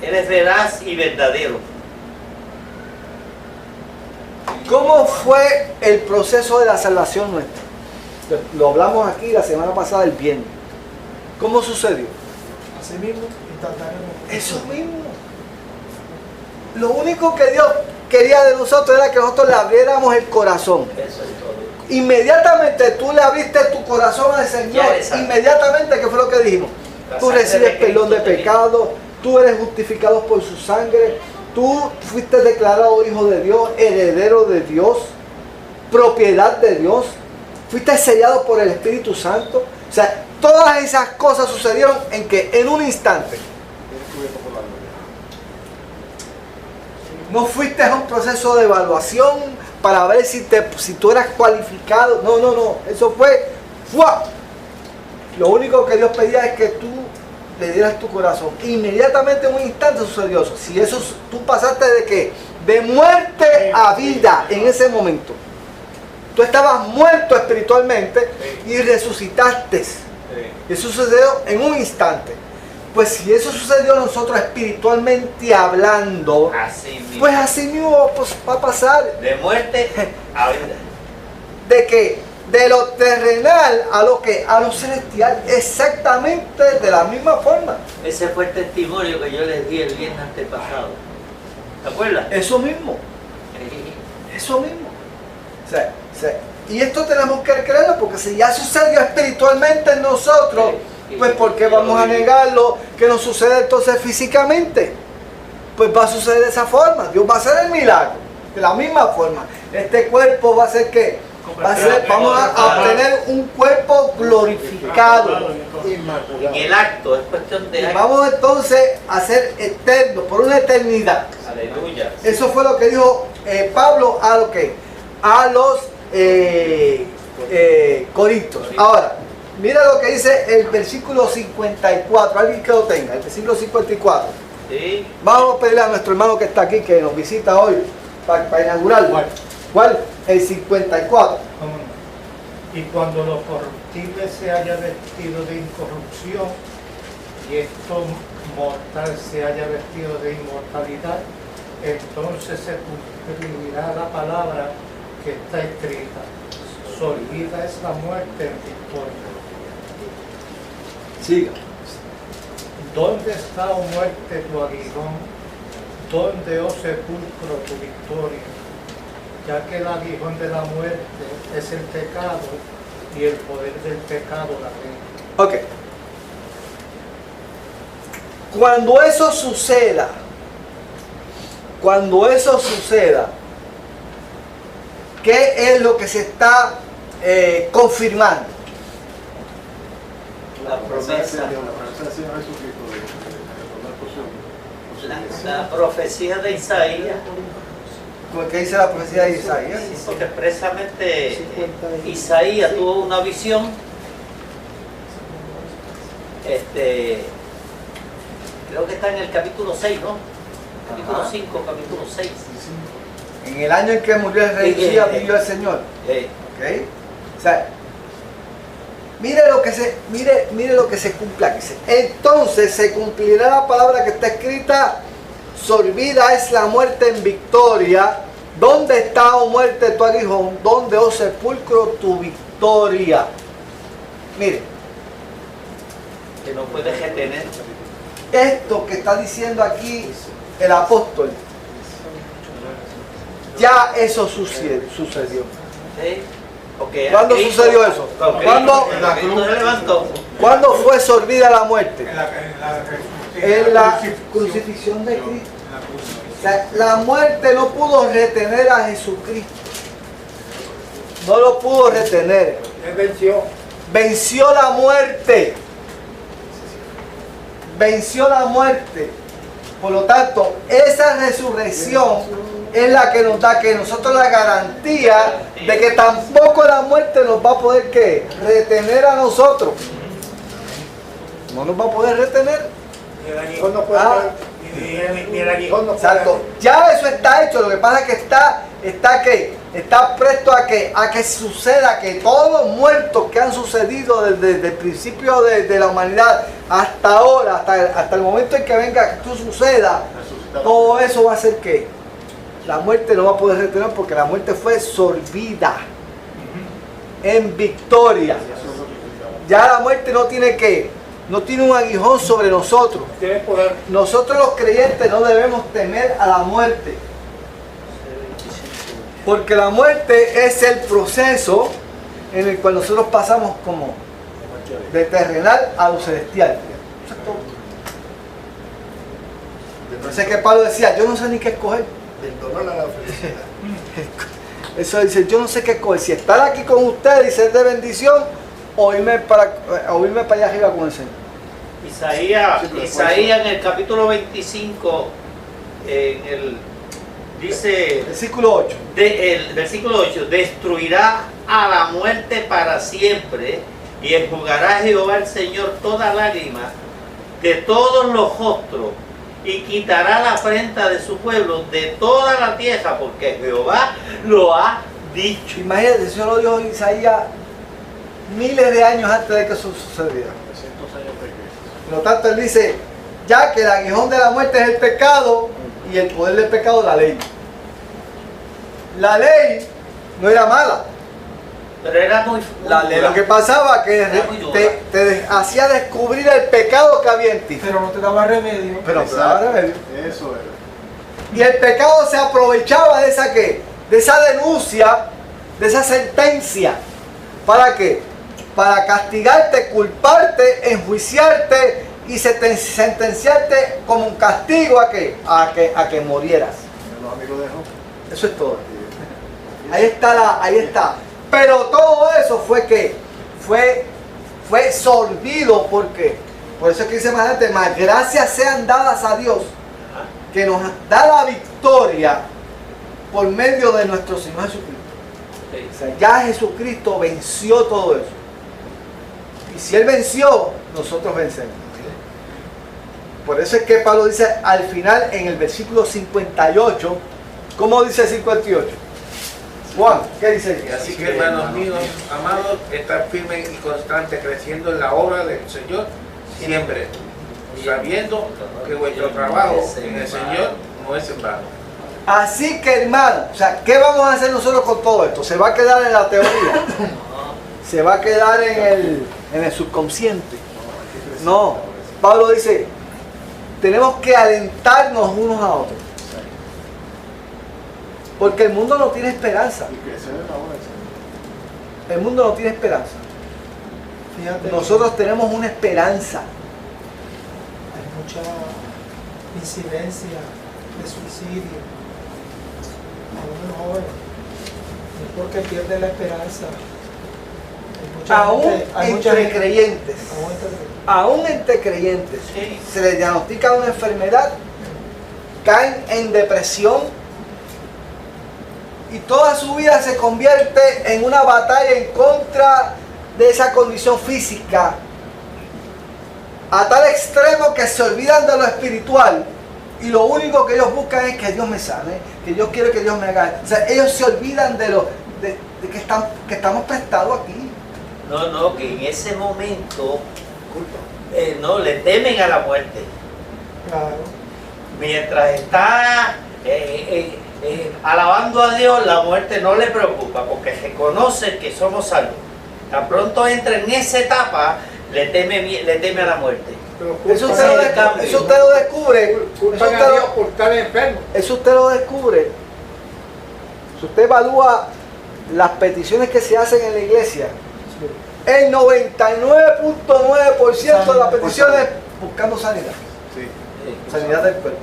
eres veraz y verdadero. ¿Cómo fue el proceso de la salvación nuestra? Lo hablamos aquí la semana pasada, el viernes. ¿Cómo sucedió? Así mismo, instantáneamente. Eso mismo. Lo único que Dios quería de nosotros era que nosotros le abriéramos el corazón. Eso es todo. Inmediatamente tú le abriste tu corazón al Señor. Inmediatamente, ¿qué fue lo que dijimos? Tú recibes perdón de pecado, tú eres justificado por su sangre, tú fuiste declarado hijo de Dios, heredero de Dios, propiedad de Dios, fuiste sellado por el Espíritu Santo. O sea, todas esas cosas sucedieron en un instante. No fuiste a un proceso de evaluación para ver si tú eras cualificado. No. Eso fue ¡fua! Lo único que Dios pedía es que tú le dieras tu corazón. Inmediatamente en un instante sucedió eso. Si eso tú pasaste de qué? De muerte a vida en ese momento. Tú estabas muerto espiritualmente y resucitaste. Eso sucedió en un instante. Pues si eso sucedió a nosotros espiritualmente hablando, pues así mismo pues, va a pasar. De muerte a vida. ¿De qué? De lo terrenal a lo celestial, exactamente de la misma forma. Ese fue el testimonio que yo les di el viernes antepasado. ¿Te acuerdas? Eso mismo. Eso mismo. Y esto tenemos que creerlo, porque si ya sucedió espiritualmente en nosotros, pues ¿por qué vamos a negarlo que nos sucede entonces físicamente? Pues va a suceder de esa forma. Dios va a hacer el milagro de la misma forma. Este cuerpo va a ser que vamos a obtener un cuerpo glorificado. En el acto, es cuestión de y acto. vamos entonces a ser eternos por una eternidad. Aleluya. Eso fue lo que dijo Pablo a los Corintios. Ahora, mira lo que dice el versículo 54. Alguien que lo tenga, el versículo 54. Sí. Vamos a pedirle a nuestro hermano que está aquí, que nos visita hoy, para inaugurarlo. ¿Cuál? El 54. Y cuando lo corruptible se haya vestido de incorrupción y esto mortal se haya vestido de inmortalidad, entonces se cumplirá la palabra que está escrita: sorbida es la muerte en victoria. Siga. ¿Dónde está, oh muerte, tu aguijón? ¿Dónde, oh sepulcro, tu victoria? Ya que el aguijón de la muerte es el pecado y el poder del pecado la ley. Ok. Cuando eso suceda, ¿qué es lo que se está confirmando? La promesa. La profecía de Isaías. ¿Qué dice la profecía de Isaías? Sí, porque expresamente Isaías tuvo una visión. Creo que está en el capítulo 6, ¿no? Capítulo 5, capítulo 6. En el año en que murió el rey Usías vivió el Señor. ¿Okay? O sea, mire lo que se cumple aquí. Entonces se cumplirá la palabra que está escrita: sorbida es la muerte en victoria. ¿Dónde está, oh muerte, tu aguijón? ¿Dónde, oh sepulcro, tu victoria? Mire, que no puede retener. Esto que está diciendo aquí el apóstol, ya eso sucedió. ¿Sí? Okay, ¿Cuándo sucedió eso? ¿Cuándo? Cristo se levantó. ¿Cuándo fue sorbida la muerte? En la crucifixión. crucifixión de Cristo. En la crucifixión. O sea, la muerte no pudo retener a Jesucristo. No lo pudo retener. Él venció. Venció la muerte. Venció la muerte. Por lo tanto, esa resurrección es la que nos da que nosotros la garantía de que tampoco la muerte nos va a poder ¿qué? Retener a nosotros. No nos va a poder retener. Ni el aguijón no puede ni el aguijón no puede. Exacto. Ya eso está hecho. Lo que pasa es que está presto a que suceda, que todos los muertos que han sucedido desde el principio de la humanidad hasta ahora, hasta el momento en que venga que esto suceda, todo eso va a hacer que la muerte no va a poder retener, porque la muerte fue sorbida en victoria. Ya la muerte no tiene un aguijón sobre nosotros. Tiene poder. Nosotros los creyentes no debemos temer a la muerte, porque la muerte es el proceso en el cual nosotros pasamos como de terrenal a lo celestial. Eso es todo. Entonces que Pablo decía, yo no sé ni qué escoger. Del dolor a la felicidad. Eso dice, yo no sé qué escoger, si estar aquí con ustedes y ser de bendición, o irme para allá arriba con el Señor. Isaías en el capítulo 25, dice, Versículo 8. el versículo 8, destruirá a la muerte para siempre y enjugará a Jehová el Señor toda lágrima de todos los rostros y quitará la afrenta de su pueblo de toda la tierra, porque Jehová lo ha dicho. Imagínate, eso lo dijo Isaías miles de años antes de que eso sucediera. 300 años de Cristo. Por lo tanto, él dice, ya que el aguijón de la muerte es el pecado y el poder del pecado la ley. La ley no era mala. Pero era muy La ley lo que pasaba que te hacía descubrir el pecado que había en ti. Pero no te daba remedio. Pero no te daba remedio. Eso era. Y el pecado se aprovechaba de esa ¿qué? De esa denuncia, de esa sentencia. ¿Para qué? Para castigarte, culparte, enjuiciarte y sentenciarte como un castigo ¿a qué? A que murieras. Los amigos de Job. Eso es todo. Ahí está. Pero todo eso fue sorbido, porque por eso es que dice más adelante, más gracias sean dadas a Dios, que nos da la victoria por medio de nuestro Señor Jesucristo. O sea, ya Jesucristo venció todo eso. Y si Él venció, nosotros vencemos. Por eso es que Pablo dice al final en el versículo 58, ¿cómo dice el 58? Juan, ¿qué dice? Así que, hermanos míos, amados, estar firmes y constantes, creciendo en la obra del Señor siempre, sabiendo que vuestro trabajo en el Señor no es en vano. Así que, hermano, o sea, ¿qué vamos a hacer nosotros con todo esto? ¿Se va a quedar en la teoría? ¿Se va a quedar en el subconsciente? No. Pablo dice, tenemos que alentarnos unos a otros. Porque el mundo no tiene esperanza. El mundo no tiene esperanza. Fíjate, Nosotros tenemos una esperanza. hay mucha incidencia de suicidio aún en jóvenes. No es porque pierden la esperanza. Hay mucha Entre gente- creyentes. Aún entre creyentes. Sí. Se les diagnostica una enfermedad, caen en depresión y toda su vida se convierte en una batalla en contra de esa condición física, a tal extremo que se olvidan de lo espiritual y lo único que ellos buscan es que Dios me sane, que Dios quiere que Dios me haga. O sea, ellos se olvidan de que estamos prestados aquí. No, que en ese momento no le temen a la muerte. Claro. Mientras está alabando a Dios, la muerte no le preocupa, porque reconoce que somos salvos. Tan pronto entra en esa etapa, le teme a la muerte. Pero Eso usted lo descubre. Culpan a Dios por estar enfermo. Eso usted lo descubre. Si usted evalúa las peticiones que se hacen en la iglesia, el 99.9% de las peticiones es buscando sanidad. Sanidad del cuerpo.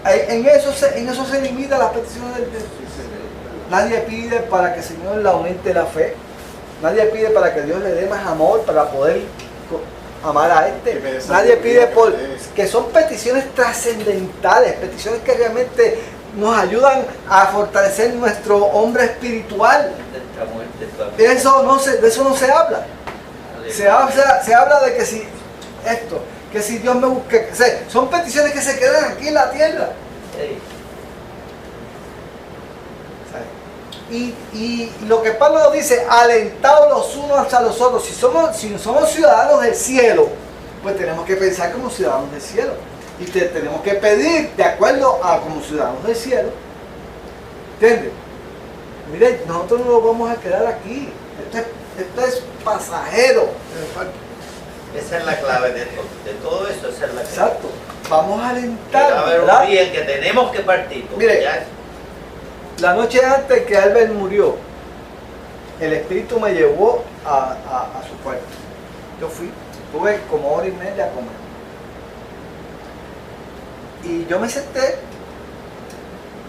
En eso se limitan las peticiones del Dios. Nadie pide para que el Señor le aumente la fe. Nadie pide para que Dios le dé más amor para poder amar a este. Nadie pide por que son peticiones trascendentales, peticiones que realmente nos ayudan a fortalecer nuestro hombre espiritual. De eso no se habla. Se habla de que si esto, que si Dios me busque, son peticiones que se quedan aquí en la tierra. Y lo que Pablo nos dice, alentados los unos a los otros. Si somos ciudadanos del cielo, pues tenemos que pensar como ciudadanos del cielo. Y tenemos que pedir de acuerdo a como ciudadanos del cielo. ¿Entiendes? Mire, nosotros no nos vamos a quedar aquí. Esto es pasajero. Esa es la clave de todo eso. Esa es la clave. Exacto. Vamos a alentar. Va a haber un día en que tenemos que partir. Mire, la noche antes que Albert murió, el Espíritu me llevó a su cuarto. Yo tuve como hora y media a comer. Y yo me senté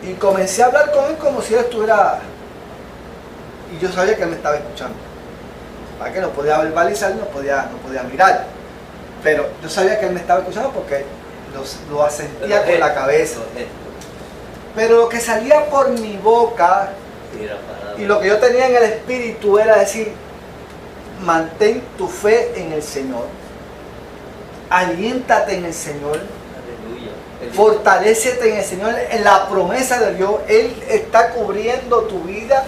y comencé a hablar con él como si él estuviera... Y yo sabía que él me estaba escuchando. Para que no podía verbalizar, no podía mirar. Pero yo sabía que él me estaba escuchando porque lo asentía con la cabeza. Pero lo que salía por mi boca y lo que yo tenía en el espíritu era decir, mantén tu fe en el Señor, aliéntate en el Señor, fortalécete en el Señor, en la promesa de Dios. Él está cubriendo tu vida.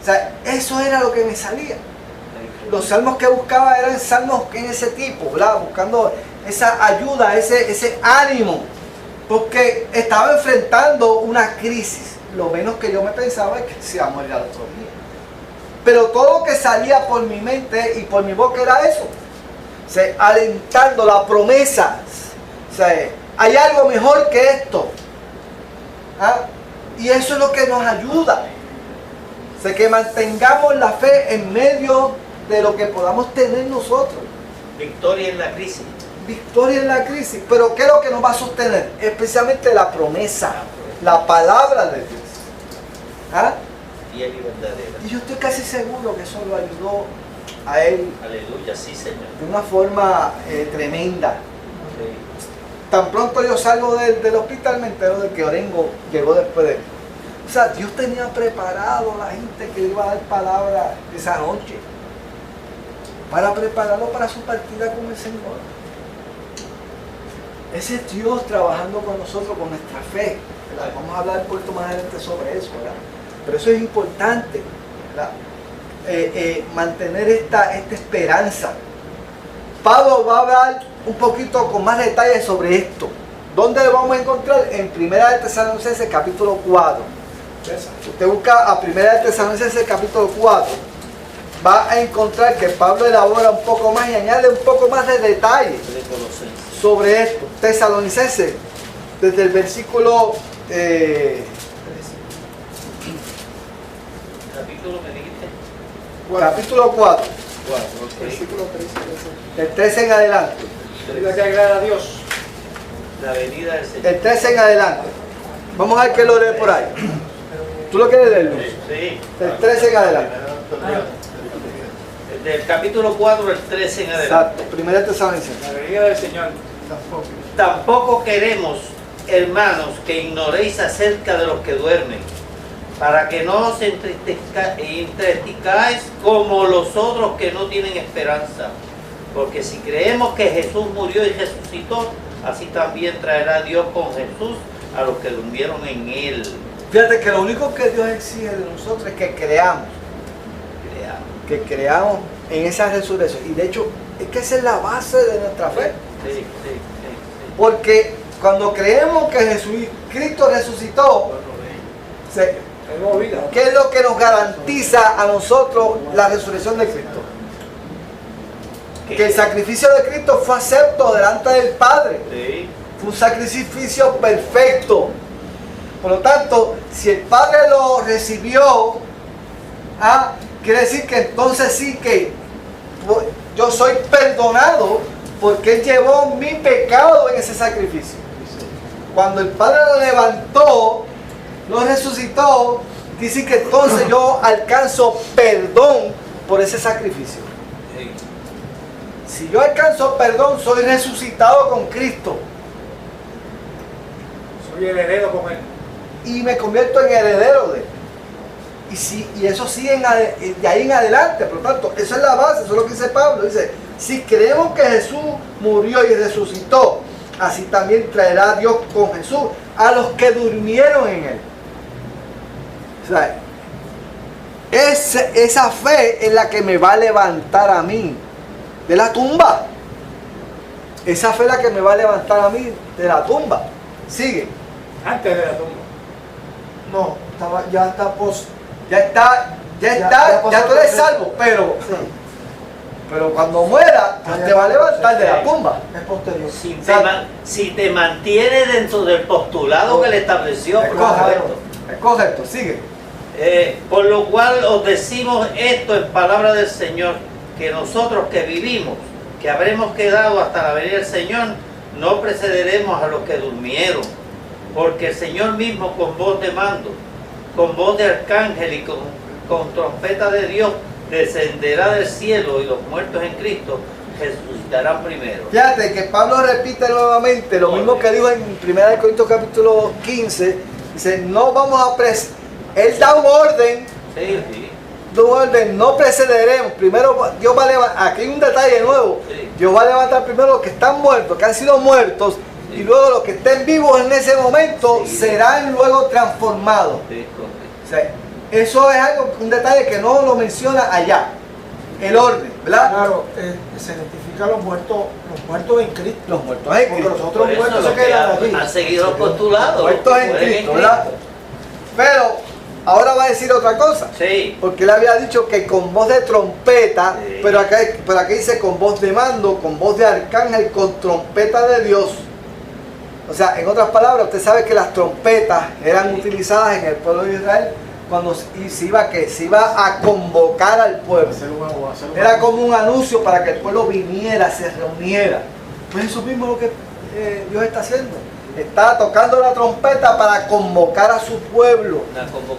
O sea, eso era lo que me salía. Los salmos que buscaba eran salmos en ese tipo, ¿verdad? Buscando esa ayuda, ese ánimo. Porque estaba enfrentando una crisis. Lo menos que yo me pensaba es que se iba a morir al otro día. Pero todo lo que salía por mi mente y por mi boca era eso. O sea, alentando la promesa. O sea, hay algo mejor que esto. ¿Ah? Y eso es lo que nos ayuda. O sea, que mantengamos la fe en medio de lo que podamos tener nosotros. Victoria en la crisis. Victoria en la crisis. Pero ¿qué es lo que nos va a sostener? Especialmente la promesa, la palabra de Dios. ¿Ah? Y verdadera. Y yo estoy casi seguro que eso lo ayudó a él. Aleluya, sí, Señor. De una forma tremenda. Sí. Tan pronto yo salgo del hospital, me entero de que Orengo llegó después de él. O sea, Dios tenía preparado a la gente que iba a dar palabra esa noche para prepararlo para su partida con el Señor. Ese es Dios trabajando con nosotros, con nuestra fe, ¿verdad? Vamos a hablar un poquito más adelante sobre eso, ¿verdad? Pero eso es importante, ¿verdad? Mantener esta esperanza. Pablo va a hablar un poquito con más detalles sobre esto. ¿Dónde lo vamos a encontrar? En 1 Tesalonicenses capítulo 4. Usted busca a 1 Tesalonicenses capítulo 4, va a encontrar que Pablo elabora un poco más y añade un poco más de detalles sobre esto. Tesalonicenses, desde el versículo capítulo, me dijiste. Capítulo 4, Versículo 13. el 13 en adelante. Diga que agrada a Dios. La venida del Señor. El 13 en adelante. Vamos a ver qué lo lee por ahí. ¿Tú lo quieres leer, Luis? Sí. El 13 en adelante. Del capítulo 4, el 13 en adelante. Exacto, 1 Tesalonicenses. La venida del Señor. Tampoco queremos, hermanos, que ignoréis acerca de los que duermen, para que no os entristezcáis como los otros que no tienen esperanza. Porque si creemos que Jesús murió y resucitó, así también traerá Dios con Jesús a los que durmieron en Él. Fíjate que lo único que Dios exige de nosotros es que creamos. Que creamos en esa resurrección. Y de hecho, es que esa es la base de nuestra fe. Sí. Porque cuando creemos que Jesucristo resucitó, ¿qué es lo que nos garantiza a nosotros la resurrección de Cristo? Que el sacrificio de Cristo fue acepto delante del Padre. Sí. Fue un sacrificio perfecto. Por lo tanto, si el Padre lo recibió, quiere decir que entonces sí que yo soy perdonado porque Él llevó mi pecado en ese sacrificio. Cuando el Padre lo levantó, lo resucitó, dice que entonces yo alcanzo perdón por ese sacrificio. Si yo alcanzo perdón, soy resucitado con Cristo. Soy el heredero con Él. Y me convierto en heredero de Él. Y eso sigue de ahí en adelante. Por lo tanto, eso es la base, eso es lo que dice Pablo. Dice, si creemos que Jesús murió y resucitó, así también traerá Dios con Jesús a los que durmieron en Él. O sea, esa fe es la que me va a levantar a mí de la tumba. Esa fe es la que me va a levantar a mí de la tumba. Sigue. Antes de la tumba. No, ya está post. Ya tú eres salvo, pero cuando muera, te va a levantar de la tumba. Es posterior. Si te mantiene dentro del postulado que le estableció. Es correcto. Es correcto, sigue. Por lo cual os decimos esto en palabra del Señor, que nosotros que vivimos, que habremos quedado hasta la venida del Señor, no precederemos a los que durmieron, porque el Señor mismo con voz de mando, con voz de arcángel y con trompeta de Dios, descenderá del cielo, y los muertos en Cristo resucitarán primero. Fíjate que Pablo repite nuevamente lo mismo que dijo en 1 Corintios capítulo 15. Dice, no vamos a Él da un orden. Sí. Un orden, no precederemos. Primero Dios va a levantar, aquí hay un detalle nuevo. Sí. Dios va a levantar primero los que están muertos, que han sido muertos, y luego los que estén vivos en ese momento serán luego transformados. Sí, o sea, eso es algo, un detalle que no lo menciona allá. El orden, ¿verdad? Claro, se identifica a los muertos en Cristo. Los muertos en Cristo. Porque los otros Por eso muertos los se que quedan allí. han seguido los postulados. Muertos en Cristo, ¿verdad? Pero ahora va a decir otra cosa. Sí. Porque él había dicho que con voz de trompeta, Sí. pero aquí dice con voz de mando, con voz de arcángel, con trompeta de Dios. O sea, en otras palabras, usted sabe que las trompetas eran utilizadas en el pueblo de Israel cuando se iba a convocar al pueblo. Era como un anuncio para que el pueblo viniera, se reuniera. Pues eso mismo es lo que Dios está haciendo. Está tocando la trompeta para convocar a su pueblo.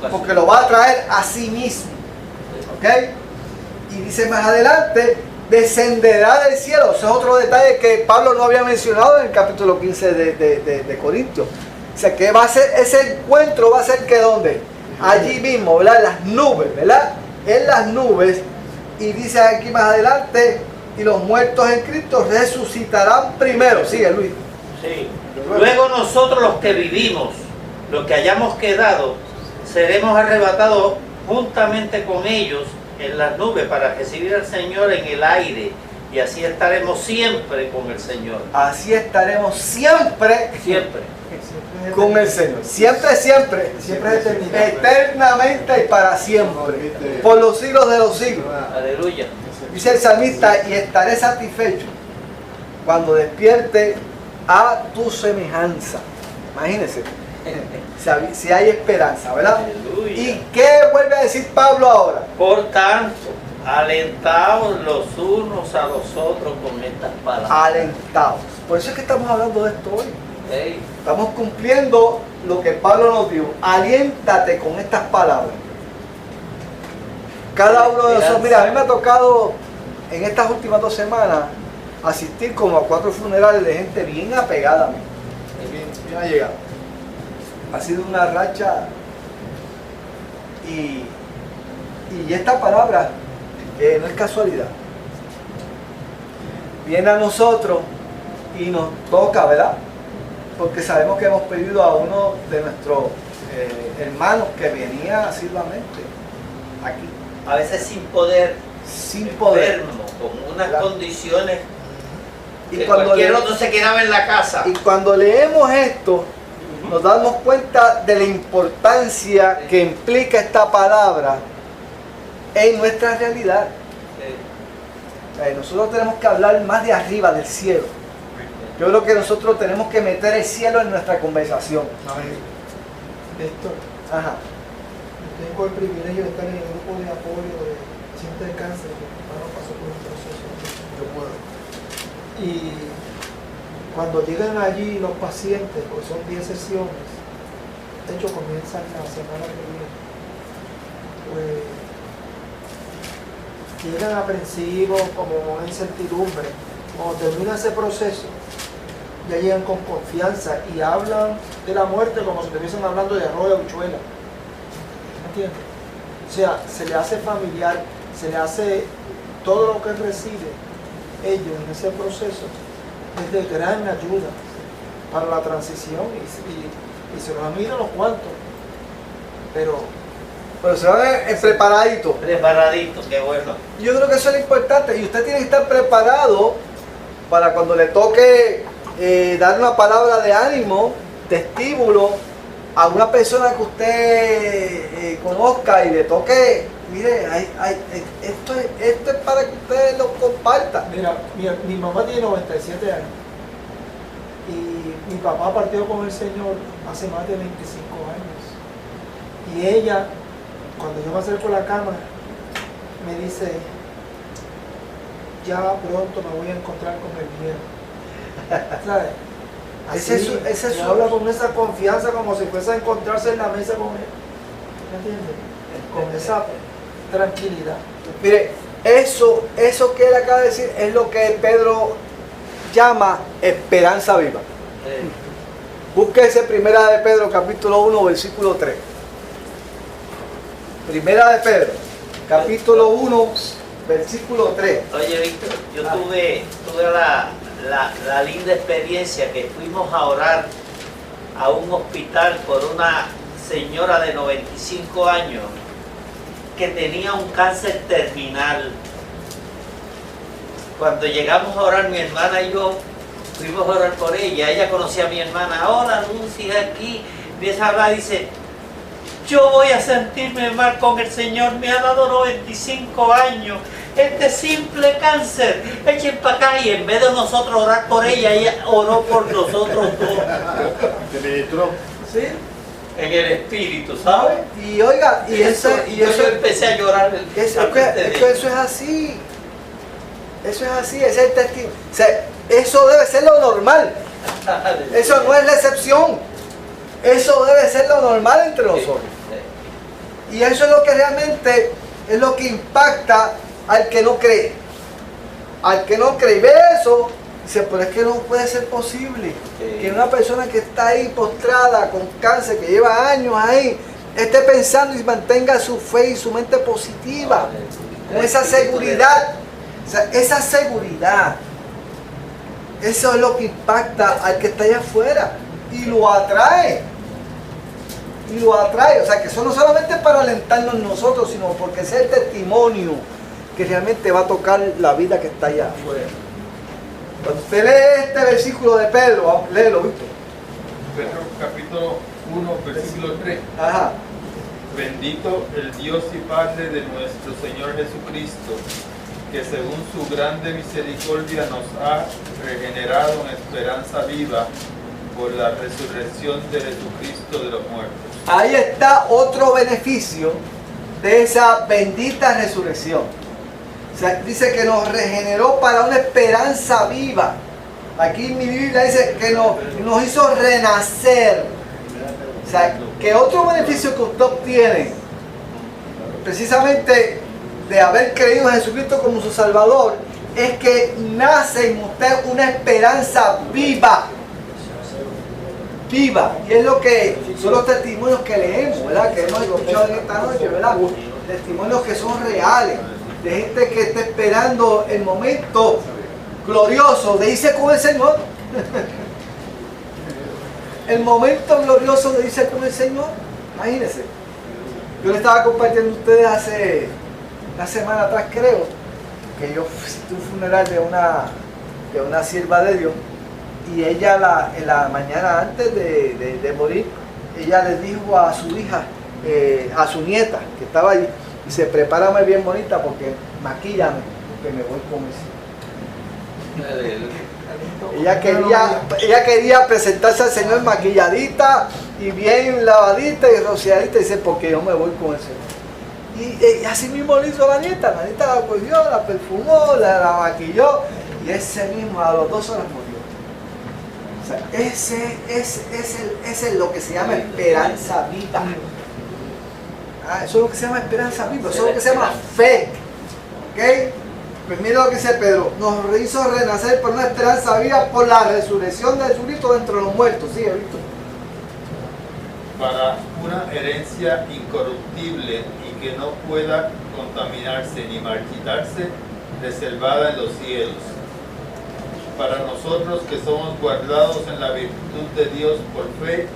Porque lo va a traer a sí mismo. ¿Ok? Y dice más adelante, descenderá del cielo. Ese es otro detalle que Pablo no había mencionado en el capítulo 15 de Corintios. O sea, que va a ser, ese encuentro va a ser que ¿dónde? Allí mismo, ¿verdad? En las nubes, ¿verdad? En las nubes. Y dice aquí más adelante, y los muertos en Cristo resucitarán primero. Sigue, Luis. Sí. Luego nosotros los que vivimos, los que hayamos quedado, seremos arrebatados juntamente con ellos en las nubes para recibir al Señor en el aire, y así estaremos siempre con el Señor. Así estaremos siempre con el Señor. Siempre, siempre. Siempre es eternidad. Eternamente y para siempre. Por los siglos de los siglos. Aleluya. Dice el salmista, y estaré satisfecho cuando despierte a tu semejanza. Imagínense. Si hay esperanza, ¿verdad? Aleluya. ¿Y qué vuelve a decir Pablo ahora? Por tanto, alentaos los unos a los otros con estas palabras. Alentados. Por eso es que estamos hablando de esto hoy. Hey. Estamos cumpliendo lo que Pablo nos dijo. Aliéntate con estas palabras. Cada uno de nosotros, mira, a mí me ha tocado en estas últimas 2 semanas asistir como a 4 funerales de gente bien apegada a mí. Bien allegada. Ha sido una racha y esta palabra no es casualidad. Viene a nosotros y nos toca, ¿verdad? Porque sabemos que hemos pedido a uno de nuestros hermanos que venía asiduamente aquí. A veces sin poder, enfermo, con unas condiciones que cualquier otro se quedaba en la casa. Y cuando leemos esto, nos damos cuenta de la importancia que implica esta palabra en nuestra realidad. Nosotros tenemos que hablar más de arriba, del cielo. Yo creo que nosotros tenemos que meter el cielo en nuestra conversación. Héctor, Ajá. tengo el privilegio de estar en el grupo de apoyo de pacientes de cáncer, que mi hermano pasó por un proceso. Yo puedo. Y cuando llegan allí los pacientes, porque son 10 sesiones, de hecho comienzan la semana que viene, pues llegan aprensivos, como una incertidumbre. Cuando termina ese proceso, ya llegan con confianza y hablan de la muerte como si estuviesen hablando de arroz y habichuela. ¿Me entiendes? O sea, se le hace familiar, se le hace todo lo que recibe ellos en ese proceso, es de gran ayuda para la transición y se nos miran los cuantos. Pero se van preparaditos. Preparadito, qué bueno. Yo creo que eso es lo importante. Y usted tiene que estar preparado para cuando le toque dar una palabra de ánimo, de estímulo a una persona que usted conozca y le toque, mire, esto es para que usted lo comparta. Mira, mi mamá tiene 97 años y mi papá partió con el Señor hace más de 25 años. Y ella, cuando yo me acerco a la cama, me dice, ya pronto me voy a encontrar con el viejo. ¿Sabes? Así, ese habla con esa confianza como si fuese a encontrarse en la mesa con él. ¿Me entiendes? Con esa tranquilidad. Mire, eso que él acaba de decir es lo que Pedro llama esperanza viva. Búsquese Primera de Pedro, capítulo 1, versículo 3. Primera de Pedro, capítulo 1, versículo 3. Oye, Víctor, yo tuve la linda experiencia que fuimos a orar a un hospital por una señora de 95 años que tenía un cáncer terminal. Cuando llegamos a orar, mi hermana y yo fuimos a orar por ella. Ella conocía a mi hermana. Hola, Lucy, aquí. Empieza a hablar y dice, yo voy a sentirme mal con el Señor. Me ha dado 95 años. Este simple cáncer. Echen para acá. Y en vez de nosotros orar por ella, ella oró por nosotros dos. ¿Te ministró? ¿Sí? En el espíritu, ¿sabes? Y oiga, y eso yo empecé a llorar. Eso es así. Eso es así, ese es el testimonio. O sea, eso debe ser lo normal. Eso no es la excepción. Eso debe ser lo normal entre nosotros. Y eso es lo que realmente es lo que impacta al que no cree. Al que no cree. Ve eso, dice, pero es que no puede ser posible que una persona que está ahí postrada con cáncer, que lleva años ahí, esté pensando y mantenga su fe y su mente positiva. Con esa seguridad. O sea, esa seguridad, eso es lo que impacta al que está allá afuera y lo atrae. Y lo atrae. O sea, que eso no solamente para alentarnos nosotros, sino porque ese es el testimonio que realmente va a tocar la vida que está allá afuera. Cuando usted lee este versículo de Pedro, léelo, Víctor. Pedro capítulo 1, versículo 3. Ajá. Bendito el Dios y Padre de nuestro Señor Jesucristo, que según su grande misericordia nos ha regenerado en esperanza viva por la resurrección de Jesucristo de los muertos. Ahí está otro beneficio de esa bendita resurrección. O sea, dice que nos regeneró para una esperanza viva. Aquí en mi Biblia dice que nos hizo renacer. O sea, que otro beneficio que usted obtiene, precisamente de haber creído en Jesucristo como su Salvador, es que nace en usted una esperanza viva. Viva. Y es lo que son los testimonios que leemos, ¿verdad? Que hemos escuchado en esta noche, ¿verdad? Testimonios que son reales, de gente que está esperando el momento glorioso de irse con el Señor. El momento glorioso de irse con el Señor. Imagínense. Yo le estaba compartiendo a ustedes hace una semana atrás, creo, que yo fui a un funeral de una sierva de Dios, y ella en la mañana antes de morir, ella le dijo a su hija, a su nieta que estaba allí, dice, prepárame bien bonita porque maquíllame, porque me voy con ella quería presentarse al Señor maquilladita y bien lavadita y rociadita, y dice, porque yo me voy con el Señor. Y así mismo lo hizo la nieta la cogió, la perfumó, la maquilló, y ese mismo a los 2 horas murió. O sea, ese es lo que se llama esperanza viva. Eso es lo que se llama esperanza viva, eso es lo que se llama fe. ¿Ok? Pues mira lo que dice Pedro, nos hizo renacer por una esperanza viva por la resurrección de Jesucristo de entre los muertos. ¿Sí, Víctor? Para una herencia incorruptible y que no pueda contaminarse ni marchitarse, reservada en los cielos. Para nosotros que somos guardados en la virtud de Dios por fe,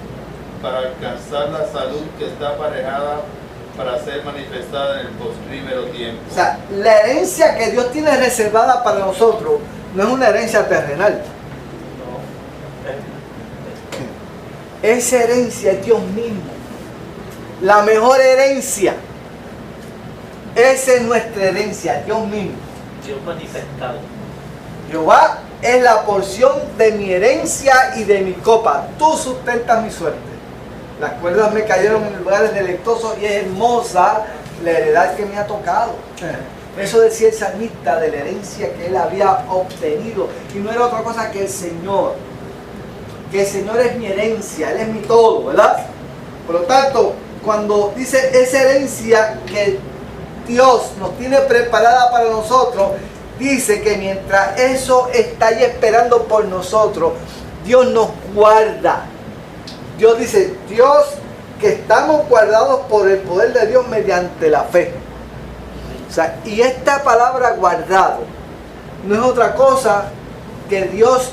para alcanzar la salud que está aparejada para ser manifestada en el postrímero tiempo. O sea, la herencia que Dios tiene reservada para nosotros no es una herencia terrenal. Esa herencia es Dios mismo. La mejor herencia. Esa es nuestra herencia, Dios mismo. Dios manifestado. Jehová es la porción de mi herencia y de mi copa. Tú sustentas mi suerte. Las cuerdas me cayeron en lugares deleitosos y es hermosa la heredad que me ha tocado. Eso decía el salmista de la herencia que él había obtenido. Y no era otra cosa que el Señor. Que el Señor es mi herencia, Él es mi todo, ¿verdad? Por lo tanto, cuando dice esa herencia que Dios nos tiene preparada para nosotros, dice que mientras eso está ahí esperando por nosotros, Dios nos guarda. Dios dice, Dios, que estamos guardados por el poder de Dios mediante la fe. O sea, y esta palabra guardado no es otra cosa que Dios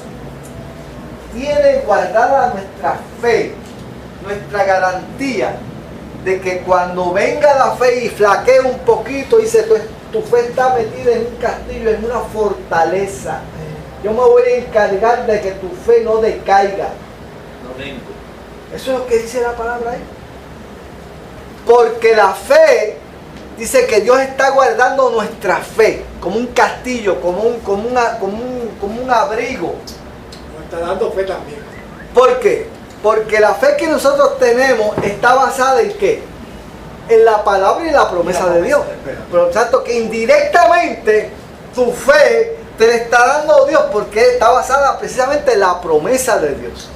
tiene guardada nuestra fe, nuestra garantía de que cuando venga la fe y flaquee un poquito, dice, tu fe está metida en un castillo, en una fortaleza. Yo me voy a encargar de que tu fe no decaiga. No vengo. Eso es lo que dice la palabra ahí. Porque la fe dice que Dios está guardando nuestra fe como un castillo, como un abrigo. Nos está dando fe también. ¿Por qué? Porque la fe que nosotros tenemos está basada en ¿qué? En la palabra y la promesa de Dios. Por lo tanto, que indirectamente tu fe te la está dando Dios porque está basada precisamente en la promesa de Dios.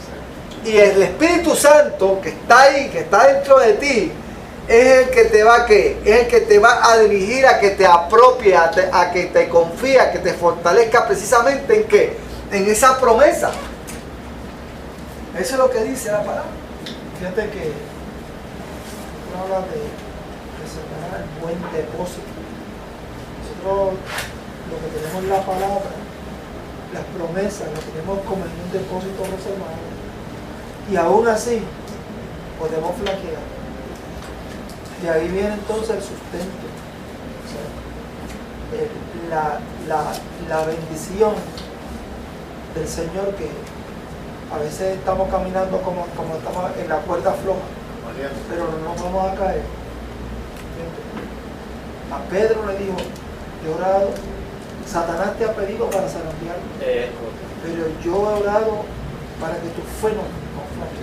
Y el Espíritu Santo que está ahí, que está dentro de ti, es el que te va a ¿qué? Es el que te va a dirigir a que te apropie, a que te confíe, a que te fortalezca precisamente en ¿qué? En esa promesa. Eso es lo que dice la palabra. Fíjate que habla de separar el buen depósito. Nosotros lo que tenemos en la palabra, las promesas, las tenemos como en un depósito reservado. Y aún así podemos flaquear. Y ahí viene entonces el sustento. O sea, la bendición del Señor, que a veces estamos caminando como estamos en la cuerda floja, pero no nos vamos a caer. A Pedro le dijo, yo he orado, Satanás te ha pedido para zarandearlo, pero yo he orado para que tu fe no falle.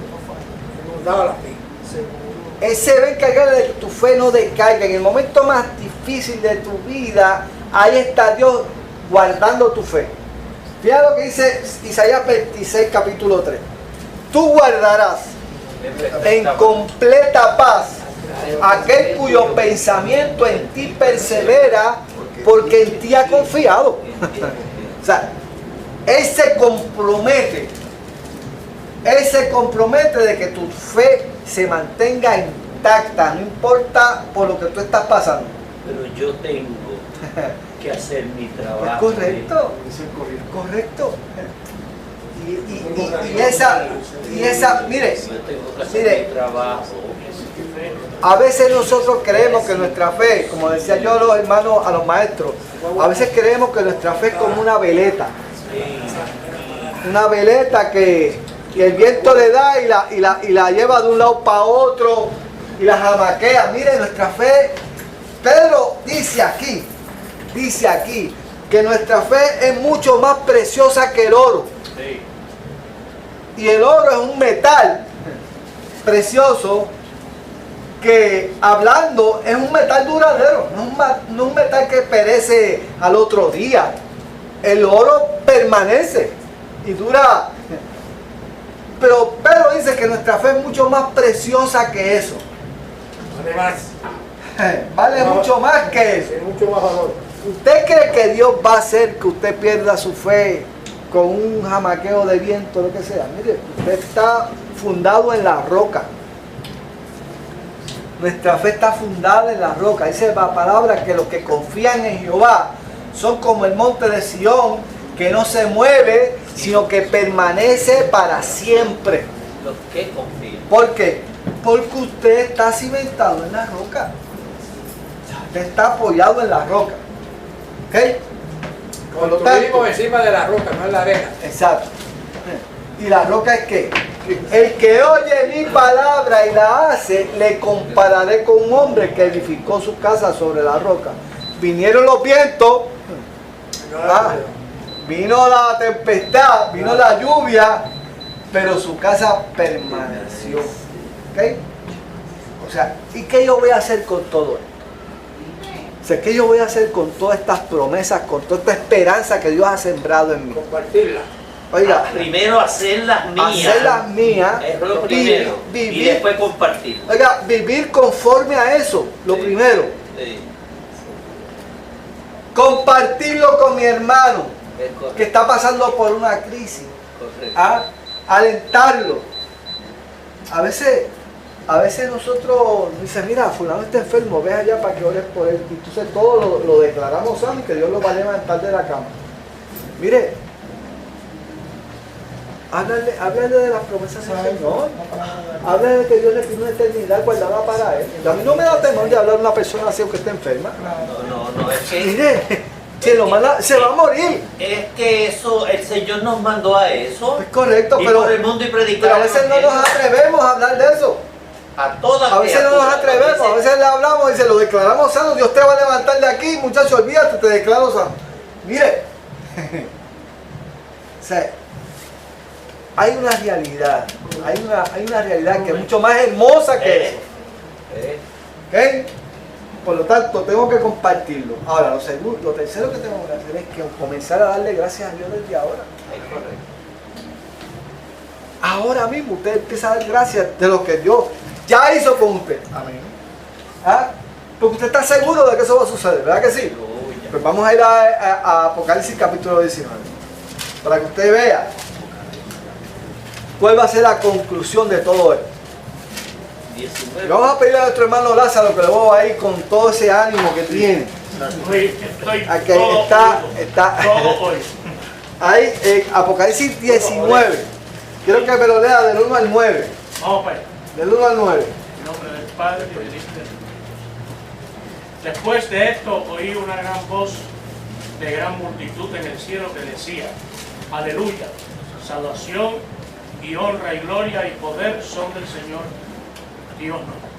Nos daba la fe. Seguro. Él se va a encargar de que tu fe no decaiga. En el momento más difícil de tu vida, ahí está Dios guardando tu fe. Fíjate lo que dice Isaías 26, capítulo 3. Tú guardarás en completa paz aquel cuyo pensamiento en ti persevera, porque en ti ha confiado. O sea, Él se compromete de que tu fe se mantenga intacta, no importa por lo que tú estás pasando. Pero yo tengo que hacer mi trabajo. Es correcto, es correcto. Y esa, mire, a veces nosotros creemos que nuestra fe, como decía yo a los hermanos, a los maestros, a veces creemos que nuestra fe es como una veleta. Una veleta que el viento le da y la lleva de un lado para otro y la jamaquea. Mire, nuestra fe, Pedro dice aquí que nuestra fe es mucho más preciosa que el oro. Y el oro es un metal precioso que hablando es un metal duradero, no un metal que perece al otro día. El oro permanece y dura. Pero Pedro dice que nuestra fe es mucho más preciosa que eso. Vale mucho más que eso. Tiene mucho más valor. ¿Usted cree que Dios va a hacer que usted pierda su fe con un jamaqueo de viento, lo que sea? Mire, usted está fundado en la roca. Nuestra fe está fundada en la roca. Dice la palabra que los que confían en Jehová son como el monte de Sión, que no se mueve, sino que permanece para siempre. Los que confían. ¿Por qué? Porque usted está cimentado en la roca. Usted está apoyado en la roca. ¿Ok? Por lo tanto, encima de la roca, no en la arena. exacto. ¿Y la roca es qué? El que oye mi palabra y la hace, le compararé con un hombre que edificó su casa sobre la roca. Vinieron los vientos, vino la tempestad, vino la lluvia, pero su casa permaneció. ¿Ok? O sea, ¿y qué yo voy a hacer con todo esto? O sea, ¿qué yo voy a hacer con todas estas promesas, con toda esta esperanza que Dios ha sembrado en mí? Compartirla. Oiga, Primero hacerlas mías. hacerlas mías, Es lo primero. Y después compartir. Oiga, vivir conforme a eso, lo primero. Sí. Compartirlo con mi hermano Es correcto. que está pasando por una crisis. Correcto. Alentarlo. A veces nosotros dicen, mira, fulano está enfermo, ve allá para que ores por él. Y entonces todo lo declaramos sano y que Dios lo va a levantar de la cama. Mire, háblale de las promesas del Señor. Háblale de que Dios le tiene una eternidad guardada para él. A mí no me da temor de hablar a una persona así aunque esté enferma. No, es que... Mire, se va a morir. Es que eso, el Señor nos mandó a eso. Es correcto, Y pero por el mundo y predicar. pero a veces no nos atrevemos a hablar de eso. A todas A veces no nos atrevemos, a veces le hablamos y se lo declaramos sano. Dios te va a levantar de aquí, muchacho, olvídate, te declaro sano. Mire, o sea, hay una realidad, hay una realidad que es mucho más hermosa que eso. ¿Ok? Por lo tanto, tengo que compartirlo. Ahora, lo tercero que tengo que hacer es que comenzar a darle gracias a Dios desde ahora. Ahora mismo usted empieza a dar gracias de lo que Dios ya hizo con usted. Amén. ¿Ah? Porque usted está seguro de que eso va a suceder, ¿verdad que sí? Pues vamos a ir a Apocalipsis capítulo 19. Para que usted vea cuál va a ser la conclusión de todo esto. 19. Y vamos a pedirle a nuestro hermano Lázaro que lo vamos a ir con todo ese ánimo que tiene. Estoy Aquí todo está. todo hoy. Ahí en Apocalipsis 19. Quiero que me lo lea del 1 al 9. Vamos para allá. Del 1 al 9. En nombre del Padre y del Hijo y del Espíritu. Después de esto oí una gran voz de gran multitud en el cielo que decía: Aleluya, salvación y honra y gloria y poder son del Señor Dios nuestro.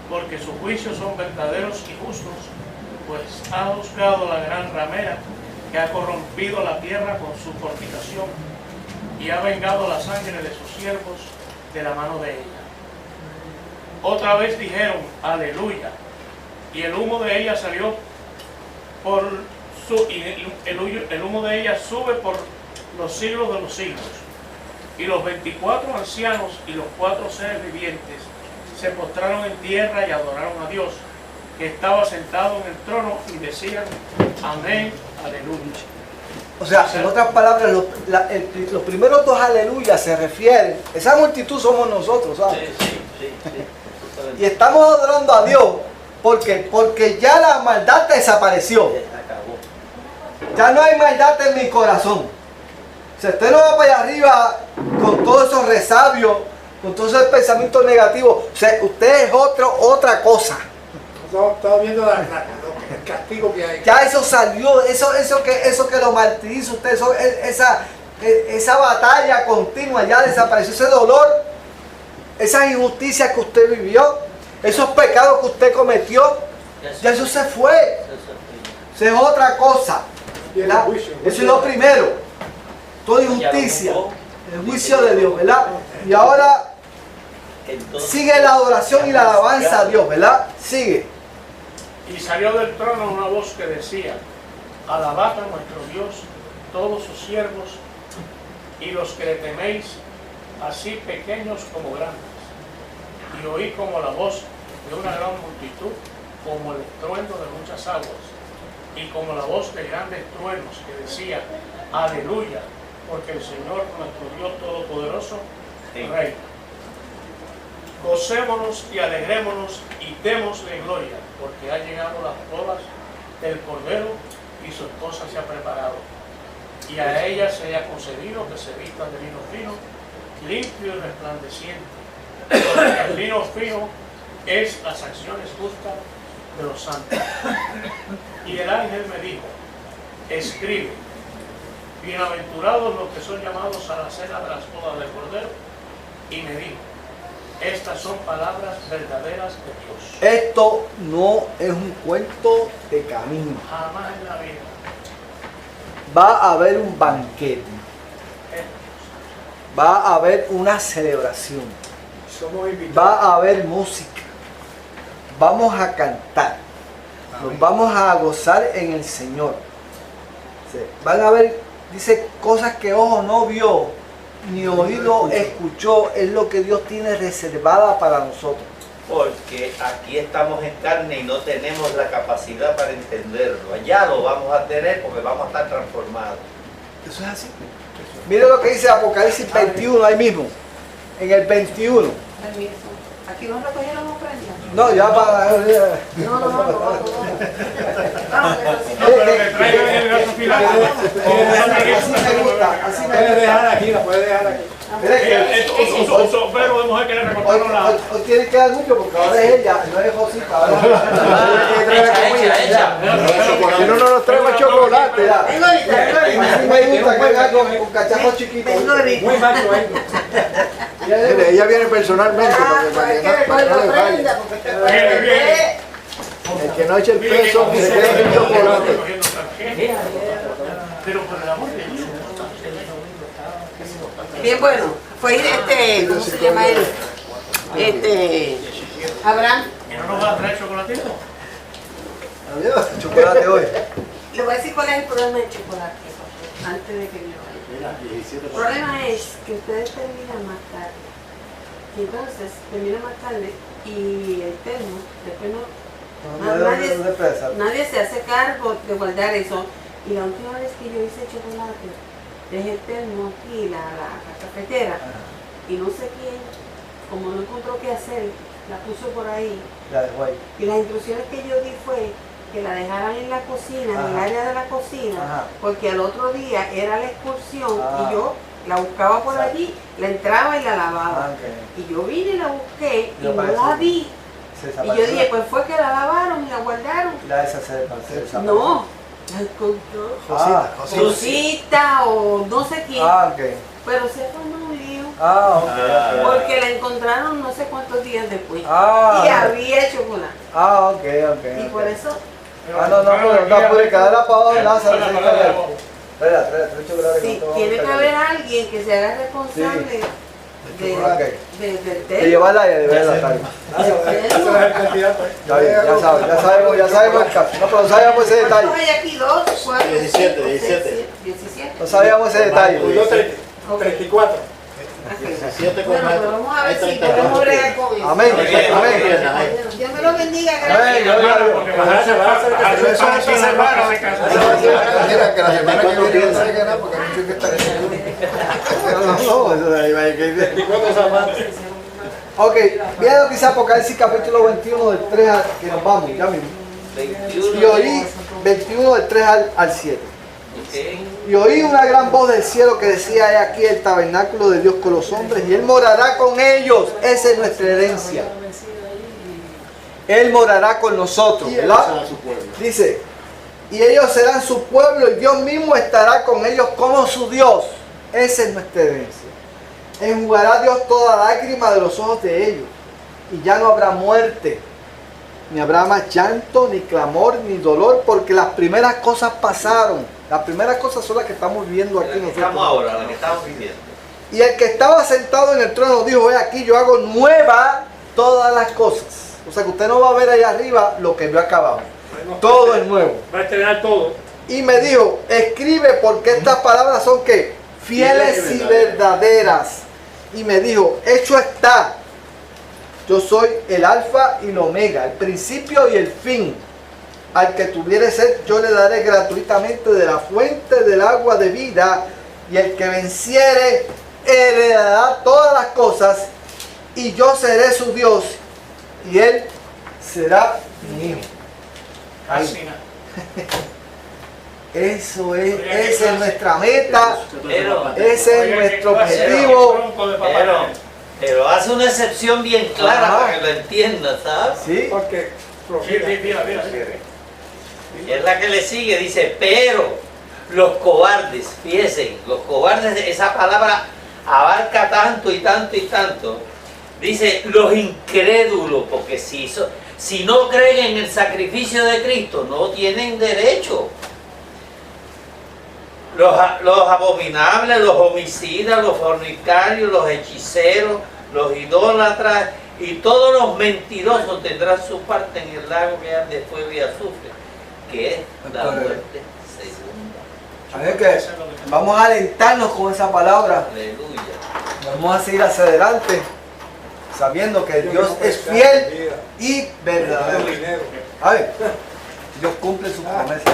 Porque sus juicios son verdaderos y justos, pues ha buscado la gran ramera que ha corrompido la tierra con su fornicación y ha vengado la sangre de sus siervos de la mano de ella. Otra vez dijeron, aleluya, y el humo de ella salió el humo de ella sube por los siglos de los siglos. Y los 24 ancianos y los 4 seres vivientes se postraron en tierra y adoraron a Dios, que estaba sentado en el trono, y decían, amén, aleluya. O sea, en otras palabras, los primeros dos aleluyas se refieren, esa multitud somos nosotros, ¿sabes? Sí. Y estamos adorando a Dios, porque ya la maldad desapareció. Ya no hay maldad en mi corazón. Si usted no va para allá arriba con todos esos resabios, con todos esos pensamientos negativos, o sea, usted es otra cosa. Estaba viendo el castigo que hay. Ya eso salió, eso que lo martiriza usted, esa batalla continua ya desapareció, ese dolor, esas injusticias que usted vivió, esos pecados que usted cometió, ya eso se fue. Eso es otra cosa. ¿Verdad? Eso es lo primero. Toda injusticia, el juicio de Dios, ¿verdad? Y ahora Entonces, sigue la adoración y la alabanza a Dios, ¿verdad? Sigue. Y salió del trono una voz que decía, alabad a nuestro Dios, todos sus siervos, y los que le teméis, así pequeños como grandes. Y oí como la voz de una gran multitud, como el estruendo de muchas aguas, y como la voz de grandes truenos que decía, aleluya, porque el Señor nuestro Dios Todopoderoso reina. Gocémonos y alegrémonos y démosle gloria, porque ha llegado las bodas del Cordero y su esposa se ha preparado. Y a ella se haya concedido que se vistan de lino fino, limpio y resplandeciente, porque el lino fino es las acciones justas de los santos. Y el ángel me dijo, escribe, bienaventurados los que son llamados a la cena de las bodas del Cordero. Y me dijo, estas son palabras verdaderas de Dios. Esto no es un cuento de camino. Jamás en la vida. Va a haber un banquete. Va a haber una celebración. Somos invitados. Va a haber música. Vamos a cantar. Nos vamos a gozar en el Señor. Sí. Van a ver, dice, cosas que ojo no vio, ni oído escuchó, es lo que Dios tiene reservada para nosotros. porque aquí estamos en carne y no tenemos la capacidad para entenderlo. Allá lo vamos a tener porque vamos a estar transformados. Eso es así. Mira lo que dice Apocalipsis 21 ahí mismo. En el 21. Permiso. Aquí no recogieron ofrendas. No, ya para. No. Así me gusta. Así me gusta. aquí, la puede dejar aquí. Un sombrero de mujer que le recortaron la... Hoy tiene que dar mucho porque ahora es ella, no es Josita. Ahora Si no nos traemos chocolate. Así me gusta que venga con cachajos chiquitos. Muy macho, Mire, ella viene personalmente para que no le vaya. El que no eche el peso, que se quede sin chocolate. Pero por el amor de Dios. Bien, bueno, fue ¿cómo se llama él? Abraham. ¿Y no nos va a traer chocolatito? Adiós, chocolate hoy. Le voy a decir cuál es el problema del chocolate, antes de que me vaya. El problema es que ustedes terminan más tarde. Y entonces, terminan más tarde y el termo, después nadie se hace cargo de guardar eso. Y la última vez que yo hice chocolate, dejé el termo aquí, la cafetera, y no sé quién, como no encontró qué hacer, la puso por ahí. La dejó ahí. Y las instrucciones que yo di fue que la dejaran en la cocina, en el área de la cocina, porque al otro día era la excursión y yo la buscaba por allí, la entraba y la lavaba. Y yo vine y la busqué y no la vi. Y yo dije, pues fue que la lavaron y la guardaron. La desapareció. No, la encontró Rosita o no sé quién. Pero se formó un lío. Porque la encontraron no sé cuántos días después. Y había chocolate. Y por eso. No puede quedar apagado de Lázaro. Espera, sí, tiene que haber alguien que se haga responsable del tema. De llevarla y de verla tarde. Ya sabemos el caso. No, pero no sabíamos ese detalle. Hay aquí 2, 4, 17. No sabíamos ese detalle. 34. 17 con bueno, pero vamos a ver si podemos bregar con eso. Amén. Dios me lo bendiga. Mira, que la semana que viene no se gana porque no tiene que estar Ok, mira lo que dice Apocalipsis capítulo 21 del 3 al que nos vamos, ya mismo. Y oí 21 del 3 al 7. Y oí una gran voz del cielo que decía: he aquí el tabernáculo de Dios con los hombres y Él morará con ellos. Esa es nuestra herencia. Él morará con nosotros, ¿verdad? Dice, y ellos serán su pueblo y Dios mismo estará con ellos como su Dios. Esa es nuestra herencia. Enjugará Dios toda lágrima de los ojos de ellos. Y ya no habrá muerte, ni habrá más llanto, ni clamor, ni dolor, porque las primeras cosas pasaron. Las primeras cosas son las que estamos viviendo aquí nosotros. Estamos ahora, las que estamos viviendo. Y el que estaba sentado en el trono dijo, he aquí, yo hago nueva todas las cosas. O sea que usted no va a ver allá arriba lo que vio acá abajo. Todo es nuevo. Va a estrenar todo. Y me dijo, escribe porque estas palabras son que fieles y verdaderas. Y me dijo, hecho está. Yo soy el alfa y el omega, el principio y el fin. Al que tuviere sed, yo le daré gratuitamente de la fuente del agua de vida. Y el que venciere, heredará todas las cosas. Y yo seré su Dios. Y él será mi hijo. Ahí. Eso es, esa es nuestra meta, ese es nuestro objetivo. Pero hace una excepción bien clara para que lo entiendas, ¿sabes? Sí. Porque es la que le sigue, dice, pero los cobardes, fíjense, los cobardes, esa palabra abarca tanto y tanto y tanto. Dice, los incrédulos, porque si no creen en el sacrificio de Cristo, no tienen derecho. Los abominables, los homicidas, los fornicarios, los hechiceros, los idólatras y todos los mentirosos tendrán su parte en el lago que arde fuego y azufre, que es la muerte segunda. A ver que vamos a alentarnos con esa palabra. Aleluya. Vamos a seguir hacia adelante, sabiendo que Dios es fiel y verdadero. A ver, Dios cumple sus promesas.